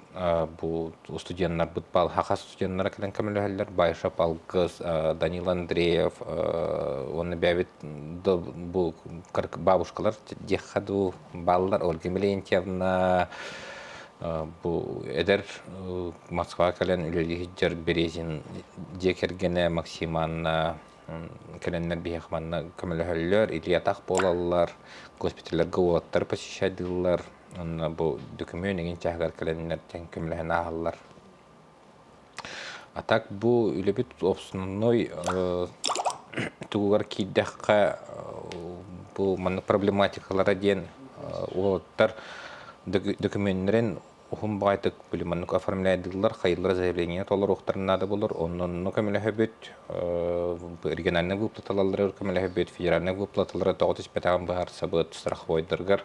бұл студенттар бұд бал, хақа студенттар кәден көмілі Байша Палқыз, Данил Андреев, онна бәйбіт бұл бабушкалар, дехаду баллар, Ольга Милентьевна, бұл әдір Москва кәлен үлелі жер Березин, Декергене, Максиманна, кәленнер бейхманна көмілі Ильятақ болалар, госпитальлерге олаттар посещадылар, бұл документ еген чағығар кәленнер тән көміліген ағылар. А так бұл үлебет основной туғығар кейдаққа бұл манны проблематикалара ден олаттар документтерін Ухум байтык пулеманнык оформляйдылар, хайылар заявление толар ухтарнады болар, оннон көмілі бөт, региональный выплаталар көмілі бөт, федеральный выплаталар тоғытыс бәтаған бағарса бөт, страховойдыргар,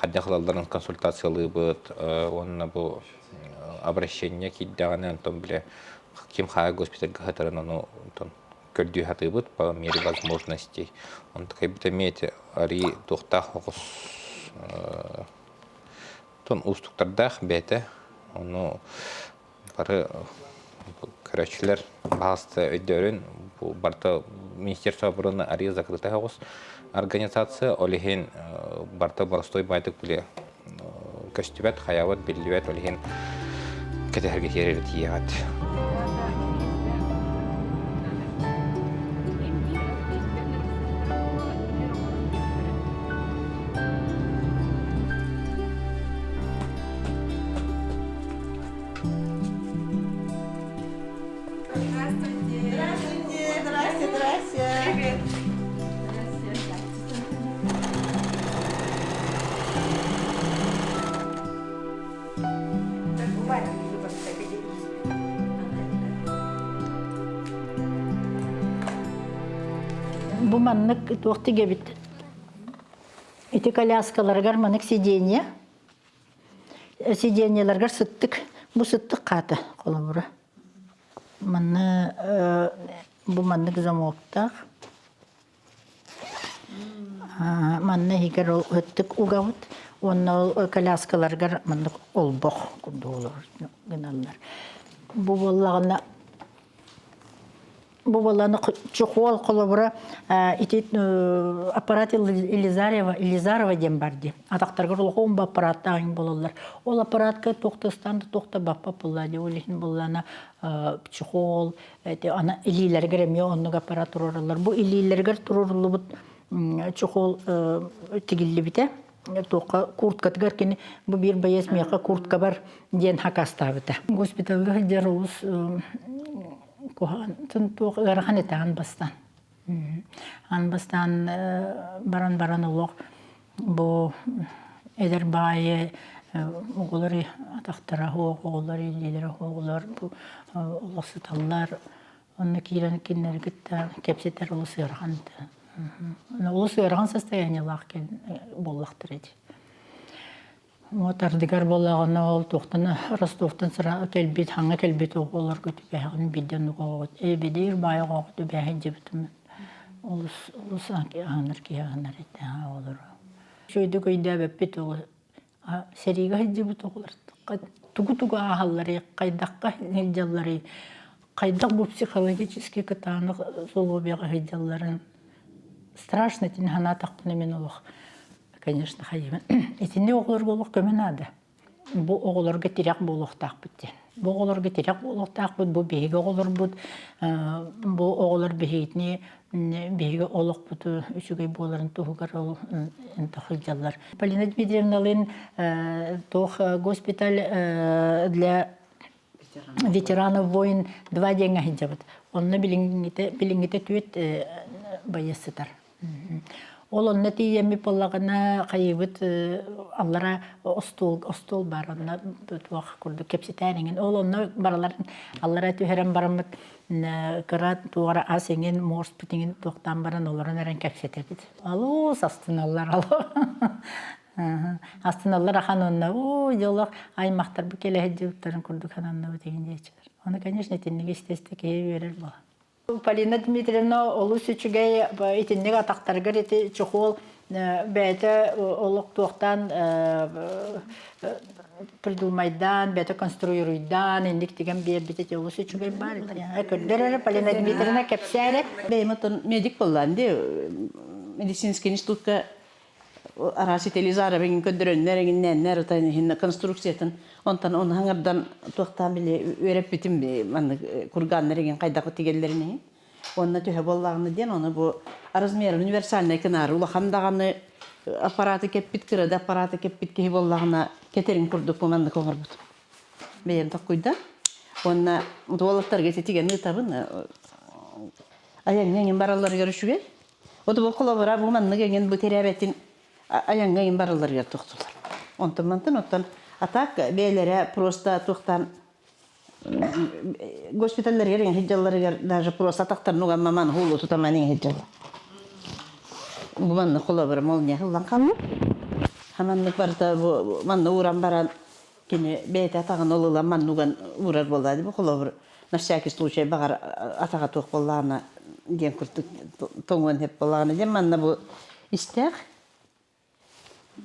хаддақылаларын консультациялы бөт, онна бұл обращение кейддағаны антон біле, кем хаа госпитальға хатарын оны көрдүй хаты бөт, по мере возможностей. Он такай бітемете, ари тоқтақ оғыз тон устуктардах бете, onu бары көрәчләр басты өйдөрүн бу барта министерство обороны ари закрытая гос организация олеген барта барстой байтык биле костюбат хаяват билбет олеген кетерге керер тият. Бу маннык туакты гебит. Эти коляскаларга манык сиденье. Сиденьеларга сыттык. Бу сыттык каты колобура. Манны бу маннык замоктак. Манны хигер өттүк угавыт. Онна коляскаларга маннык олбох кундулар гыналлар. Бу боллагына Бу баланы чухол колобура итет аппарат Илизарова дем барди. Атактарга ролгон аппарат тагын болалар. Ол аппаратка токтостанды токтобаппа буллади. Олихин буллана чухол ана илилерге реме оннуга аппарат турарлар. Бу илилерге турурлубут чухол тигилли бите. Тока куртка тигеркени бу бир баяс мияка куртка бар ден хакастабыта. Госпитальга жарус Гараханета анбастан. Анбастан баран улог бу эдер бае оголары атактара оголары лидер оголар бу уласыталлар онны кирен киннер гитта кепсетер уласырганды. Уласырган состояние лахкен боллактыр эди. Мотардыгар боллагана ол тоқтаны Ростовтан сыра келбит хаңа келбит оголар көтү бәһән биден оголот. Бидер бай оголот бәһән жебитим. Улус аңыр кияғанар еді olur. Şöyle köyde bepet oğlu. Seriga hicci bu toğlar. Tugu ağalları, kaydakka hicjalları. Кайдак бу психологический катанық золобияға хиджалларын страшно тин хана тақпыны мен олық. Конечно, хайымын. Этинне оғылар болық көмен ады. Бу оғыларға терек болық тақпыт. Бу оғыларға терек болық тақпыт, бу бейгі оғылар бұд. Бу оғылар бейгетіне бейгі олық бұд. Үшігей боларын тұғығар ол хиджаллар. Полина Дмитриевналың тоқ госпиталь для ветеранов войн 2 деньги хиджабыт. Онна билингите түйет байысытар. Ол онна тиемми поллагана кайыбыт аллара остол бар. Онна туақ күрді кепсетәнеген. Ол онна бараларын аллара түйерен барамыт кырат туғара асенген морс бүтінген тоқтан баран оларын әрен кепсетәбіт. Алу састыналар алу. Астыналар ахан онна, жолақ аймақтар бұл келе хеджевіттарын күрдік хананна өтеген дейчілер. Оны, конечно, теннеге істесті кей берер бұл. Полина Дмитриевна олу сөчігей етеннеге атақтарғыр еті чұқол бәйті олық тоқтан придумайдан, бәйті конструируйдан, ендік деген бәйті олу сөчігей бар. Көрдер Полина Дмитриевна кәпсәрі. Бәймітін медик болланды, медицинский институтка Арасит Елизаровың көндірөннерің нәннер ұтайын конструкциятын. Онтан оны хаңардан тоқтан біле өреп бітім күрганнерің қайдақы тегелеріне. Онына төе боллағыны ден, оны бұл размер универсальный кінары. Улахамдағаны аппараты кеп біткіреді, аппараты кеп біткей боллағына кетерін күрдік бұманды көңір бұд. Бейім тақ қойда. Онына олықтар кете теген ұтабын. Аяңнен баралар көрішуге. Оды бұл құла бұра бұманны кенген бұл теребетін аяңғайын барыларга тоқтылар. Онтан атак бейлері просто тоқтан госпитальлерге реген хиджалларга даже просто атақтар нуған маман хулу тұтаманын хиджаллар. Бұманны құла бір молния хылдан қалу. Хаманны барда манны уран баран кені бейті атағын олылан маннуған урар болады. Бұл құла бір на всякий случай бағар атаға тоқ болағына ден күрттік тоңуан хеп болағына ден манна бұл істер.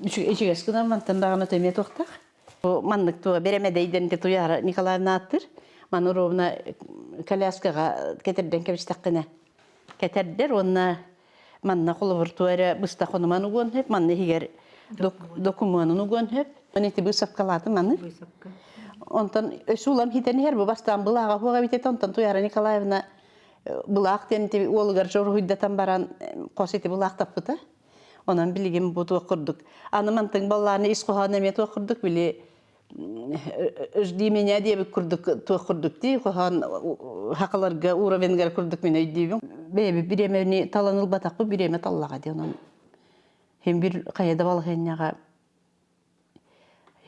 Ичигес кыдан мантандаганы төме тоқтақ. Маннык туа беремедейден те туяра Николаевна аттыр. Маны ровна коляскаға кетерден кебістаққына. Кетердер, онна манна қолы бір туары бұстақыны угон хеп, манны хигер документын угон хеп. Манеті бұсапқалаты маны. Онтан өсі улам хитен хер бұл бастан бұлаға хоға бітет, онтан туяра Николаевна бұлақ денті олығар жору хүйдатан баран қосеті бұлақ таппыта. Ondan bilgim bu okurduk. Anımantın ballarını iskuhana met okurduk bile özdimene diye bir kurduk okurduk diye kohan hakalarga uğravengar kurduk mene diyeyim. Bebe biremeni talanıl batak bu bireme tallaga diye onun. Hem bir kayada balık enyaga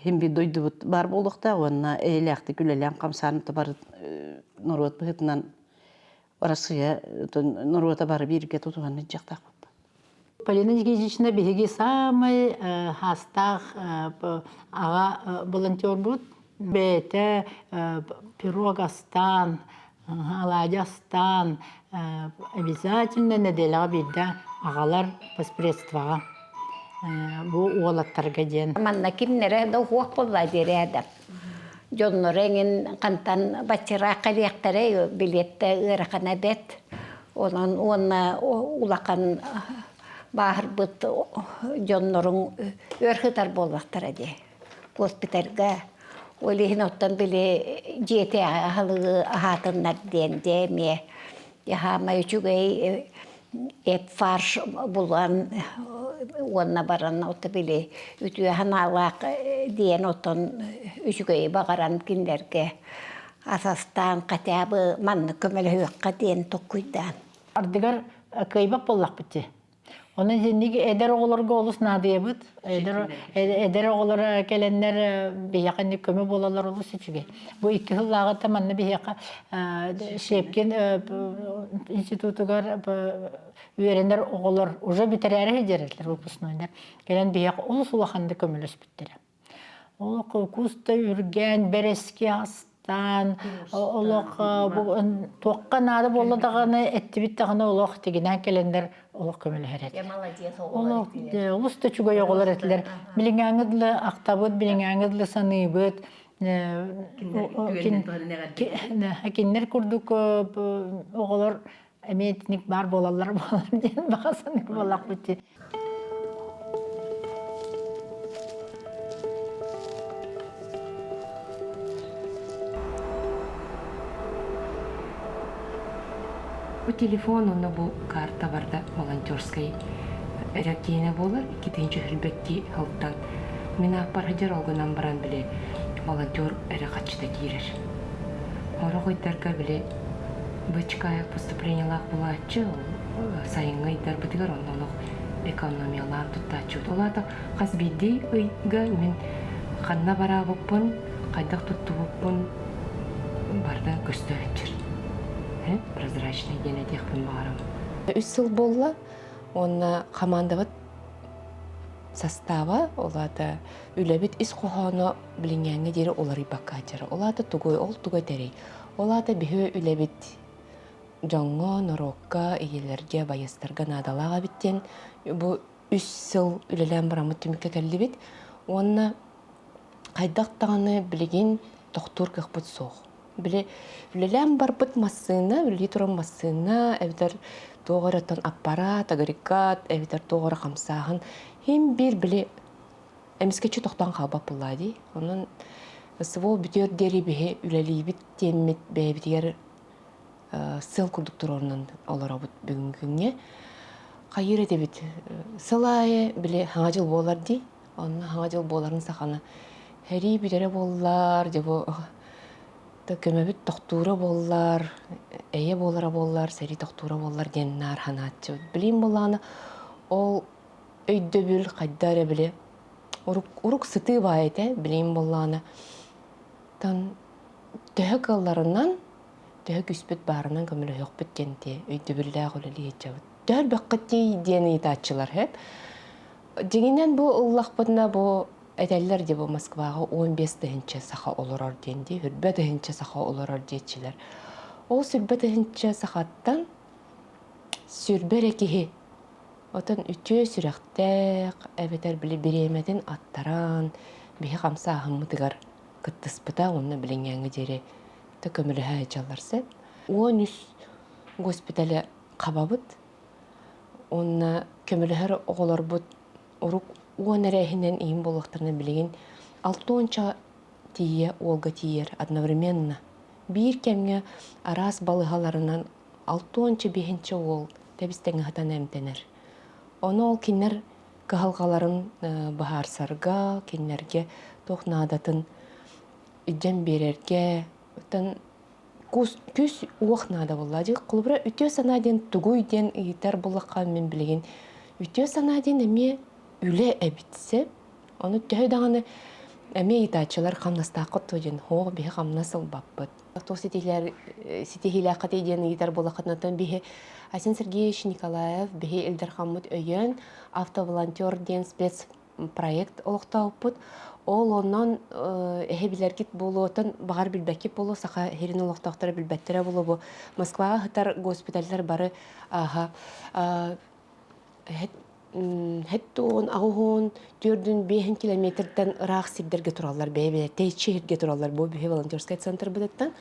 hem bir doydu bar buldukta ona eylekti gülelen kamsanı da bar Norvat bıhıtından orasıya Norvat'a bar birge tutuğanı caktak. Полина Никитична беги самый хастах ага волонтер будет. Бете Пирогастан, Аладжастан обязательно неделя бида агалар поспредства. Бу олаттарга ден. Манна кимнере да хуак болла дереді. Жоннореңин кантан бачыра калияктары билетте ыракана бет. Онна улакан Bahar bıt jonnorun örhütar bolvaqtar edi. Hospitalga olihin ottan bile jete halı ahatınlar dende me. Yaha mayucugay ep farş bulan onna baran otta bile ütüye hanalaq diyen ottan üçugay bagaran kinlerge asastan katabı manны kömele hüyakka diyen tokkuydan. Ardıgar kaybak bollaq bitti. Onun zindig eder oğullarga olus nadiyabıt. Eder oğullara gelenler bir yakın kömü bolalar olus içige. Bu 2 yıl lağı tamanlı bir yakın şepkin institutugar üyerenler oğullar uca bitirer heceretler opusnoylar. Gelen bir yakın olus ulakanda kömülüs bittiler. Olu kusta ürgen, bereski hasta, Кыргызстан, олох туакка нады болла даганы эттибит даганы олох тигинен келендер олох көмөлөр. Олох улуста чугай оголар этлер. Билиңаңыдлы актабыт, билиңаңыдлы саныбыт. Киннер курдук оголор эметник бар болалар болар ден багасын болак бити. По телефону на бу карта барда волонтерской ракина болар, китинче хилбекки халттан. Мина пархадер олгонан баран биле волонтер эракачта кирер. Орогойдарга биле бычкая поступлениялах булачы сайыңайдар бытыгар оннолох экономиялар туттачу. Олата казбиди ыйга мен ханна бара буппун, кайдак тутту буппун барда көстөчүр. Прозрачный день этих примаров. 3 жыл болла, он командовать состава, олада үлебит ис кохоно билиңәңе дире олары бакатыр. Олада тугой ол тугой терей. Олада бихе үлебит жоңго норокка иелерге баястарга надалага биттен. Бу 3 жыл үлелән барамыт түмүккә келди бит. Онна кайдактаганы билеген доктор кыпыт сох. Биле үлелән барбыт массына, үлитуран массына, эвдер тоғыраттан аппарат, агрегат, эвдер тоғыры қамсағын. Хем бир биле эмискечи тоқтан қалбап бұллади. Onun сво бүтер дери бихе үлелей бит теммет бәйбітер сыл күрдіктір орнын олар абыт бүгінгіңе. Қайыр еде бит сылайы біле хаңа жыл болар дей. Onun хаңа жыл боларын сақаны хәри бітере болар деп көмөбүт доктура боллар, эйе болара боллар, сери доктура боллар деннар ханатчы. Билим болланы ол өйдөбүл кайдары биле. Урук сыты байыты билим болланы. Тан төһөк алларынан төһөк үспүт барынан көмөлө yok биткенде өйдөбүлләг үлеле ечебит. Дәр баккати дени тачылар хеп. Дегеннен бу уллахпытна бу Әдәлләр де бұл Москваға 15-дәһенче саха оларар денді, 4-дәһенче саха оларар дейчілер. Ол 4-дәһенче сахаттан сүрбер әкеге. Отын үтө сүрәқтәк, әбетер білі беремеден аттаран, бейі қамса ағымытығар күттіспіта, оны білінгенгі дере көмілі әжаларсы. 13 госпиталі қабабыт, оны көмілі оғылар бұд, ұрук он рейхинен им болуқтарына білеген 6 тие олга тиер одновременно. Бир кемге арас балығаларынан 6-5 ол тәбістен ғатан әмтенер. Оны ол кеннер кығалғаларын бағарсарға, кеннерге тоқнадатын үдден берерге, күс уақнада болады. Құлбыра үтө санаден түгүйден үйттер болыққа мен білеген. Үтө санаден әме үле әбітсе, оны түйдағаны әме итачылар қамнастақы төден, хоғы бейі қамнасыл баппыт. Тоқ сетехилі қаты еден етер болақытнатан бейі Асен Сергеевич Николаев бейі Эльдар Хаммуд өйен автоволонтер ден спецпроект олықтауыппыт. Ол оннан әхебілергет болу отын бағар білбәкеп болу, сақа херін олықтақтары білбәттері болу бұл. Москваға ғытар госпитальдар бары Хеттуон, ағуын, 4-5 километрден ырақ сирдерге тұралар, бәйбе, тейчерге тұралар, бұл бүйе волонтерскай центр бұдеттен.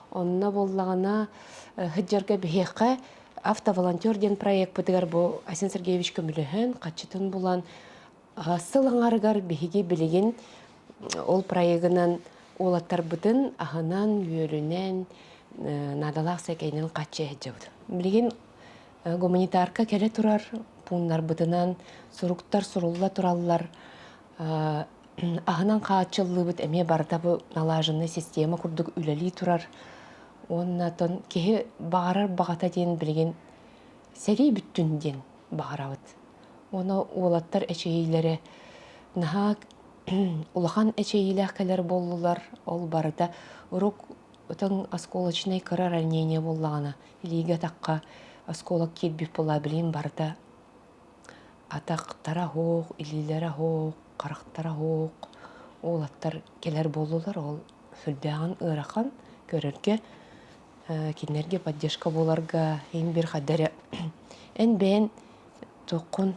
Онына боллағына хыджарға бүйеққа автоволонтерден проект бұдығар бұл Асен Сергеевич көміліхін, қатшытын болан сылыңарығар бейге білеген ол проектінен олаттар бұдын ағынан, үйелінен, надалақ сәкейнен қатшы әджі бұды. Білеген гуманитарка келе тұрар, пуннар бұдынан сұруқтар сұрулла тұралылар. Ағынан қаатчылы бұд әме барда бұ налажыны система күрдік үләли тұрар. Оннатын кеге бағарар бағата ден білген сәрей бүттінден бағара бұд. Оны олаттар әчейілері наға ұлақан әчейілі кәлер болулар. Ол барда ұрук ұтын осколочный кыра ранение боллағына. Илиге таққа осколок келбіп бола білейін барда. Атақтара хоқ, илилері хоқ, қарақтара хоқ, олаттар келер болулар, ол хүлдәгән ыракан көрөргә кинерге поддержка боларга ин бир хаддары эн бен токун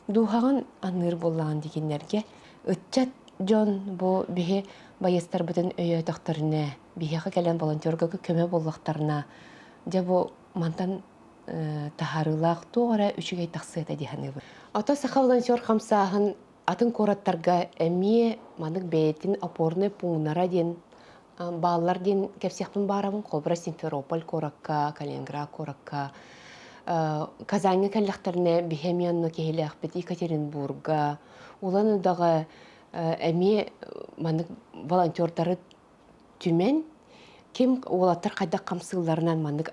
духаган аныр боллаган дигеннерге ытчат жон бу бихе байыстар бутын өйө тактарына бихега келен волонтерга көмө боллактарына же бу мантан тахарылак тоора үчүгей таксыта диханы. Ата саха волонтер хамсаһын атын кораттарга эми манык бейтин опорный пунктара ден баллар ден кепсехпин барабын Кобра, Симферополь коракка, Калининград коракка, Казаньга каллахтарына бихемиянны кехилэхпит Екатеринбурга, уланы дагы эми манык волонтерлары түмен ким олаттар кайда камсылларынан манык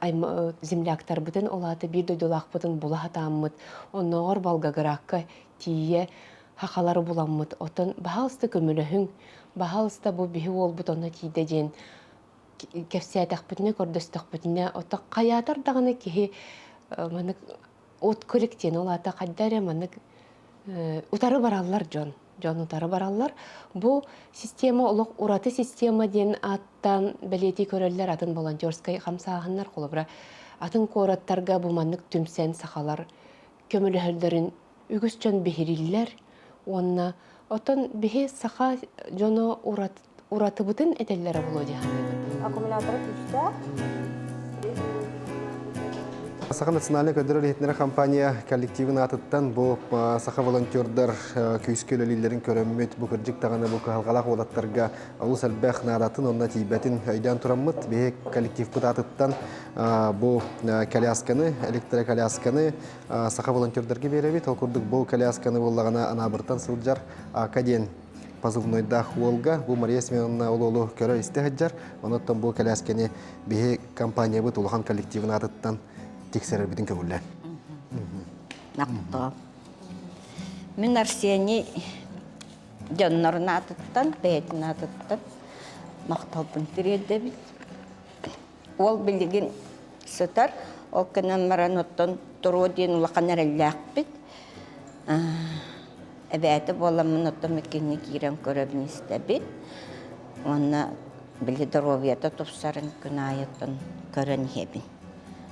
земляктар бутын олаты бир дөйдөлак бутын булахатаммыт онноор балгагыракка тие хакалары буламмыт отон баалысты көмөлөһүң баалыста бу бихи ол бутонна тиде ден кепсиятак бүтүнө көрдөстөк бүтүнө отак каятар даганы кихи манык от коллектен олата кайдары манык утары бараллар жон утары бараллар. Бу система олық ураты система ден аттан білети көрөллер атын волонтерскай хамсағыннар қолыбыра. Атын кораттарға бу маннык түмсен сақалар көмілі үгіс жон бехириллер. Онна отын бехи сақа жоно ураты бұтын әтеллері болу дегенде. Аккумуляторы күшті? Саха национальный кадролитнер компания коллективын атыттан бу саха волонтердар күйскөлөлүлерин көрөммөт бу кыржык таганы бу калгалак олаттарга алыс албах наратын онна тийбетин өйдөн тураммыт бе коллектив бут атыттан бу колясканы электроколясканы саха волонтердарга беребит ал курдук бу колясканы боллагана анабыртан сылжар акаден позывнойда Волга, бу Мария Семеновна ололу көрө истехаджар оноттон бу колясканы бе компания бут улахан коллективын атыттан тексерер битин көгүлле. Накто. Мен Арсений жоннорун атыттан, бейтин атыттан макталпын тиредде бит. Ол билген сытар, ол кенен мараноттон туру ден улакан эреллак бит. Эбети боламын оттон мекенни кирен көрөбүн истебит. Онна биле здоровьята тупсарын күнайыттан көрөн хебин.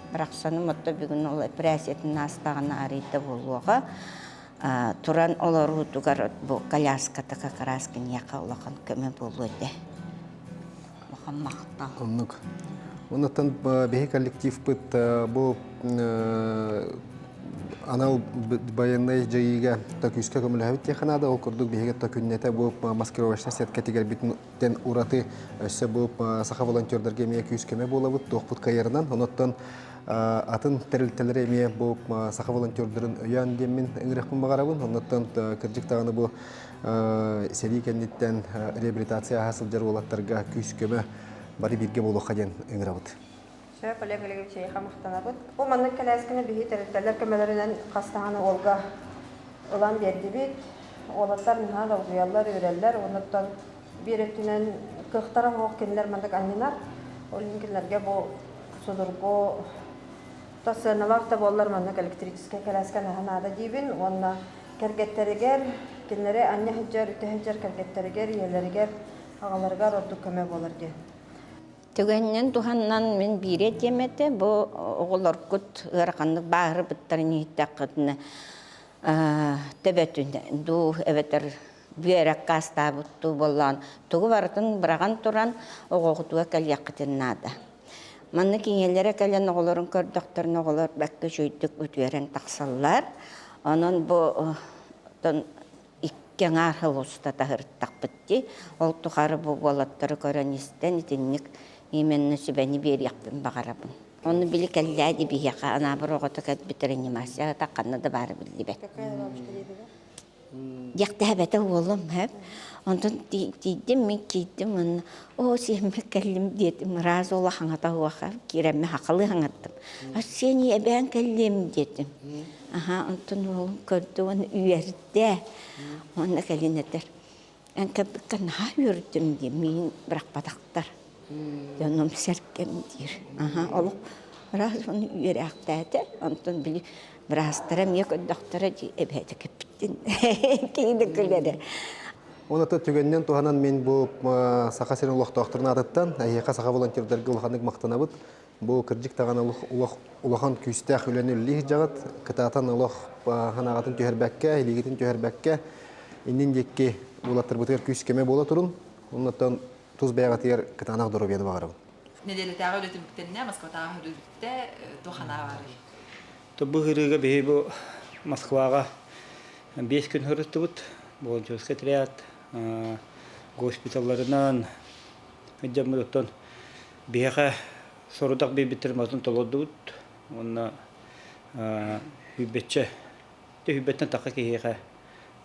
Брақсаным отто бүгін олай прәсетін астағына арыйты болуға туран олару тугар бұл коляската какараскин яқа олақан көмі болуды. Оған мақтал. Оннық. Онықтан бейі коллектив бұд бұл анау баяннай жайыға төкүйіске көмілі әбіт теканады. Ол күрдік бейіге төкүннеті бұл маскировачна сеткетігер бітін ураты өсі бұл саха волонтердерге мейе күйіскеме болы бұд, тоқ бұд қайырынан. Оныттан атын тәрілтелері мейе бұл саха волонтердерін өйен демін үңірекпін бағарабын. Оныттан кіржік тағаны бұл сери кәндеттен реабилитация хасыл жар олаттарға күйіскеме бары бірге болу қаден үңірабыд. Шөп Олег Олегович мақтанабыд. О манның кәләскені бейі тәріттәлер көмелерінен қастағаны олға ұлан берді бейт. Олаттар мұнада ұғыялар, өрелер, оныттан бір өттінен қықтара оқ кенілер мандық аннинар. Олинкелерге бұл судырғы тасыналақта болар мандық электрическе кәләскені ғанада дейбін. Онына кәргеттерігер, кенлері анне хыджар, үті хыджар кәргеттерігер, елерігер, ағаларығар орды көме болар дей. Түгеннен туханнан мен бире демете бу оголор кут ыраканды баары биттарын иттакытны тебетүнде ду эветер биерак кастабытту боллан тугу бартын браган туран огогутуга калякытыннада. Манны кеңелере кален оголорун көрдөктөрүн оголор бакка жөйдүк өтүерен таксаллар. Анан бу иккен архыл уста тахырттак битти. Ол тухары бу болаттары көрөнистен итинник именно себя не берекпин багарабын. Оны били келләди бияка ана бир огота кет битеренимася такканна да бары билдибе. Яктабата олым хеп. Онтон тидим мен кидим о сем келлим дедим раз ола хаңата уаха киреме хакылы хаңаттым. Сени эбен келлим дедим. Аха онтон ол көрдүн үйерде. Онда келинетер. Энкепкен ха үрдүм ди мен бирак батактар. Янам серкем дир. Олық раз оны үйері ақтайды. Онтон білі бірастырам ек өндақтары ди әбәді кептін. Кейді күлері. Оны түгеннен туһанан мен бу саха сен улохтоохторун атыттан айяка саха волонтердерге улаханнык мактанабыт. Бу кырдык таган улахан күстәх үләнү лих жагат кытатан улох ханагатын төһәрбәккә, илигитин төһәрбәккә иннин декке улаттыр бутер күскеме бола турун. Оннан туз баягатыр кытанак дуру беді багырым. Неделе тагы өтүп биттенне, Москвада өтүптә тухана бар. То бу хирыга бу Москвага 5 күн хөрөттүбүт. Бу секретариат госпитальларынан жаммыттан бияга сорудак бибитермазын толодут. Онна хүбетче хүбеттен такка киега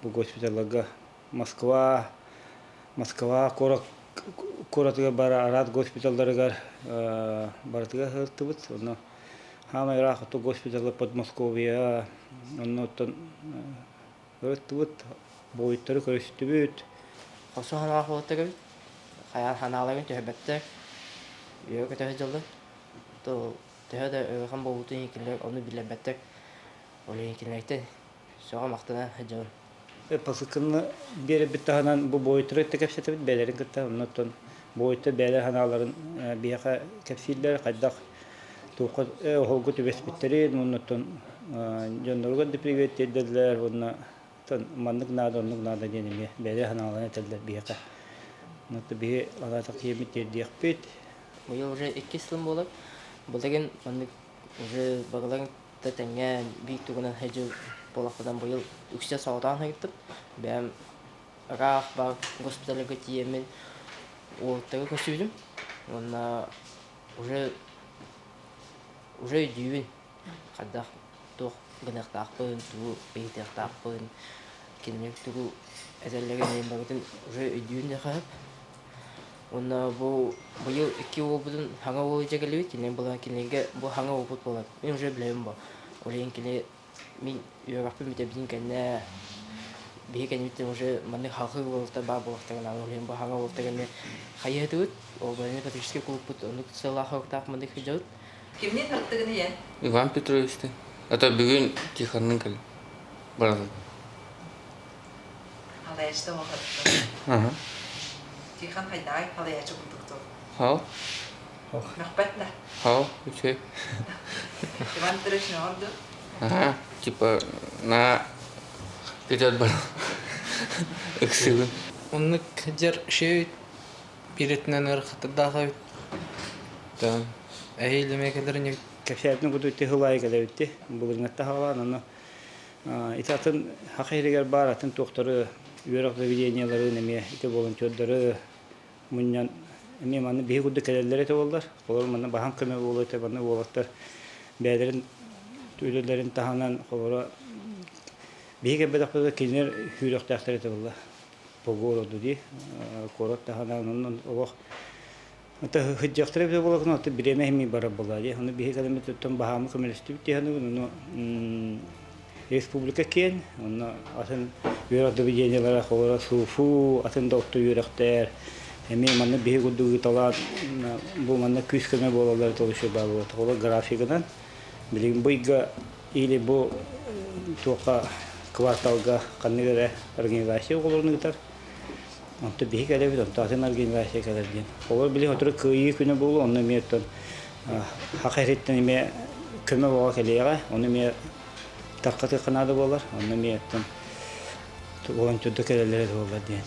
бу госпитальга Москва коратыга бара арат госпитальдарга бартыга хөрөттүбүт. Онна хама ирахту госпитальга под Московия оннотон хөрөттүбүт. Бойттары көрүстүбүт. Хосу хана хотага хаяр ханалагын төбөттө. Йога төһөдөлдө. То төһөдө хам болутун киле оны билебеттек. Олен килекте. Сога мактана хажар. Пасыкны бере биттаханан бу бойттары текепсетебит белерин кытта оннотон бойты беле ханаларын бияка кепсиллер кайдак тука холгу төбөспиттери оннотон жоннорго депривет эделер онна маннык надо денеме беле ханаланы телдер бияка. Нотто бие алата киемит дердиякпет. Быйыл уже 2 жыл болуп, бул деген маннык уже багалаң тетеңе бик тугунан хажы болакадан быйыл 3 жыл саудан хайтып. Бем ага ба госпитальга тиемен олтага көсүлүм. Онна уже дүйүн кадак тох гынактакпын, ту бейтактакпын. Кинек тугу эзеллеген эмбагытын уже дүйүн жахап. Онна бу быйыл 2 обудун хаңа болу жегелебит, кинен була кинеге бу хаңа обут болот. Мен уже билем бу. Олен кине мен юраппы метебин кенне бегенитте уже маны хакы болта ба болтаган олен бу хаңа болтаган хаятыт, ол баны патический клуб бут, ону салахак так маны хижат. Кимнен тартыгын ия? Иван Петровичте. Это бүгүн Тихонның кел. Барды. Халаячта вакыт. Тихон хайдай халаячы булдыкту. Хау. Мөхбәтне. Хау, үче. Иван Петрович не орды? Типа на кетет бар. Эксилен. Онны каҗар шей биретнен архатдагы. Да. Әйлеме кадәрне кәфәтне буду тегылай кадәвитте. Булынгатта халан аны итатын хакыйрыгар бар атын тохторы юрак заведениялары неме ите волонтерлары муннан эме маны бегудды кәләләре тәваллар. Олар маны баһам көмө болот та баны болоттар. Бәдерин төйлеләрен таһанан холора беге бәдәккә кинер хүрәк тәхтәре тәваллар. Погороду ди корот таһанан олох это хыджактырып да болот, но биреме хеми бара булади. Аны беге калеме тоттон баһамы көмөлөстүп тиһаны республика кен, аны атын юрак заведениялары холора суфу, атын доктор юрактер. Эми маны беге гудугы талат бу маны күскеме болалар толушу бабы. Тола графигынан билим буйга или бу тока кварталга каныгыра организация олорнугтар. Онто беге калебит, онто атын организация калебит. Олар билим отур кыйы күнү болу, онны меттен хакыйреттен эме көмө бага келега, оны ме таркаты канады болар, онны меттен волонтерлер келелер болар дейт.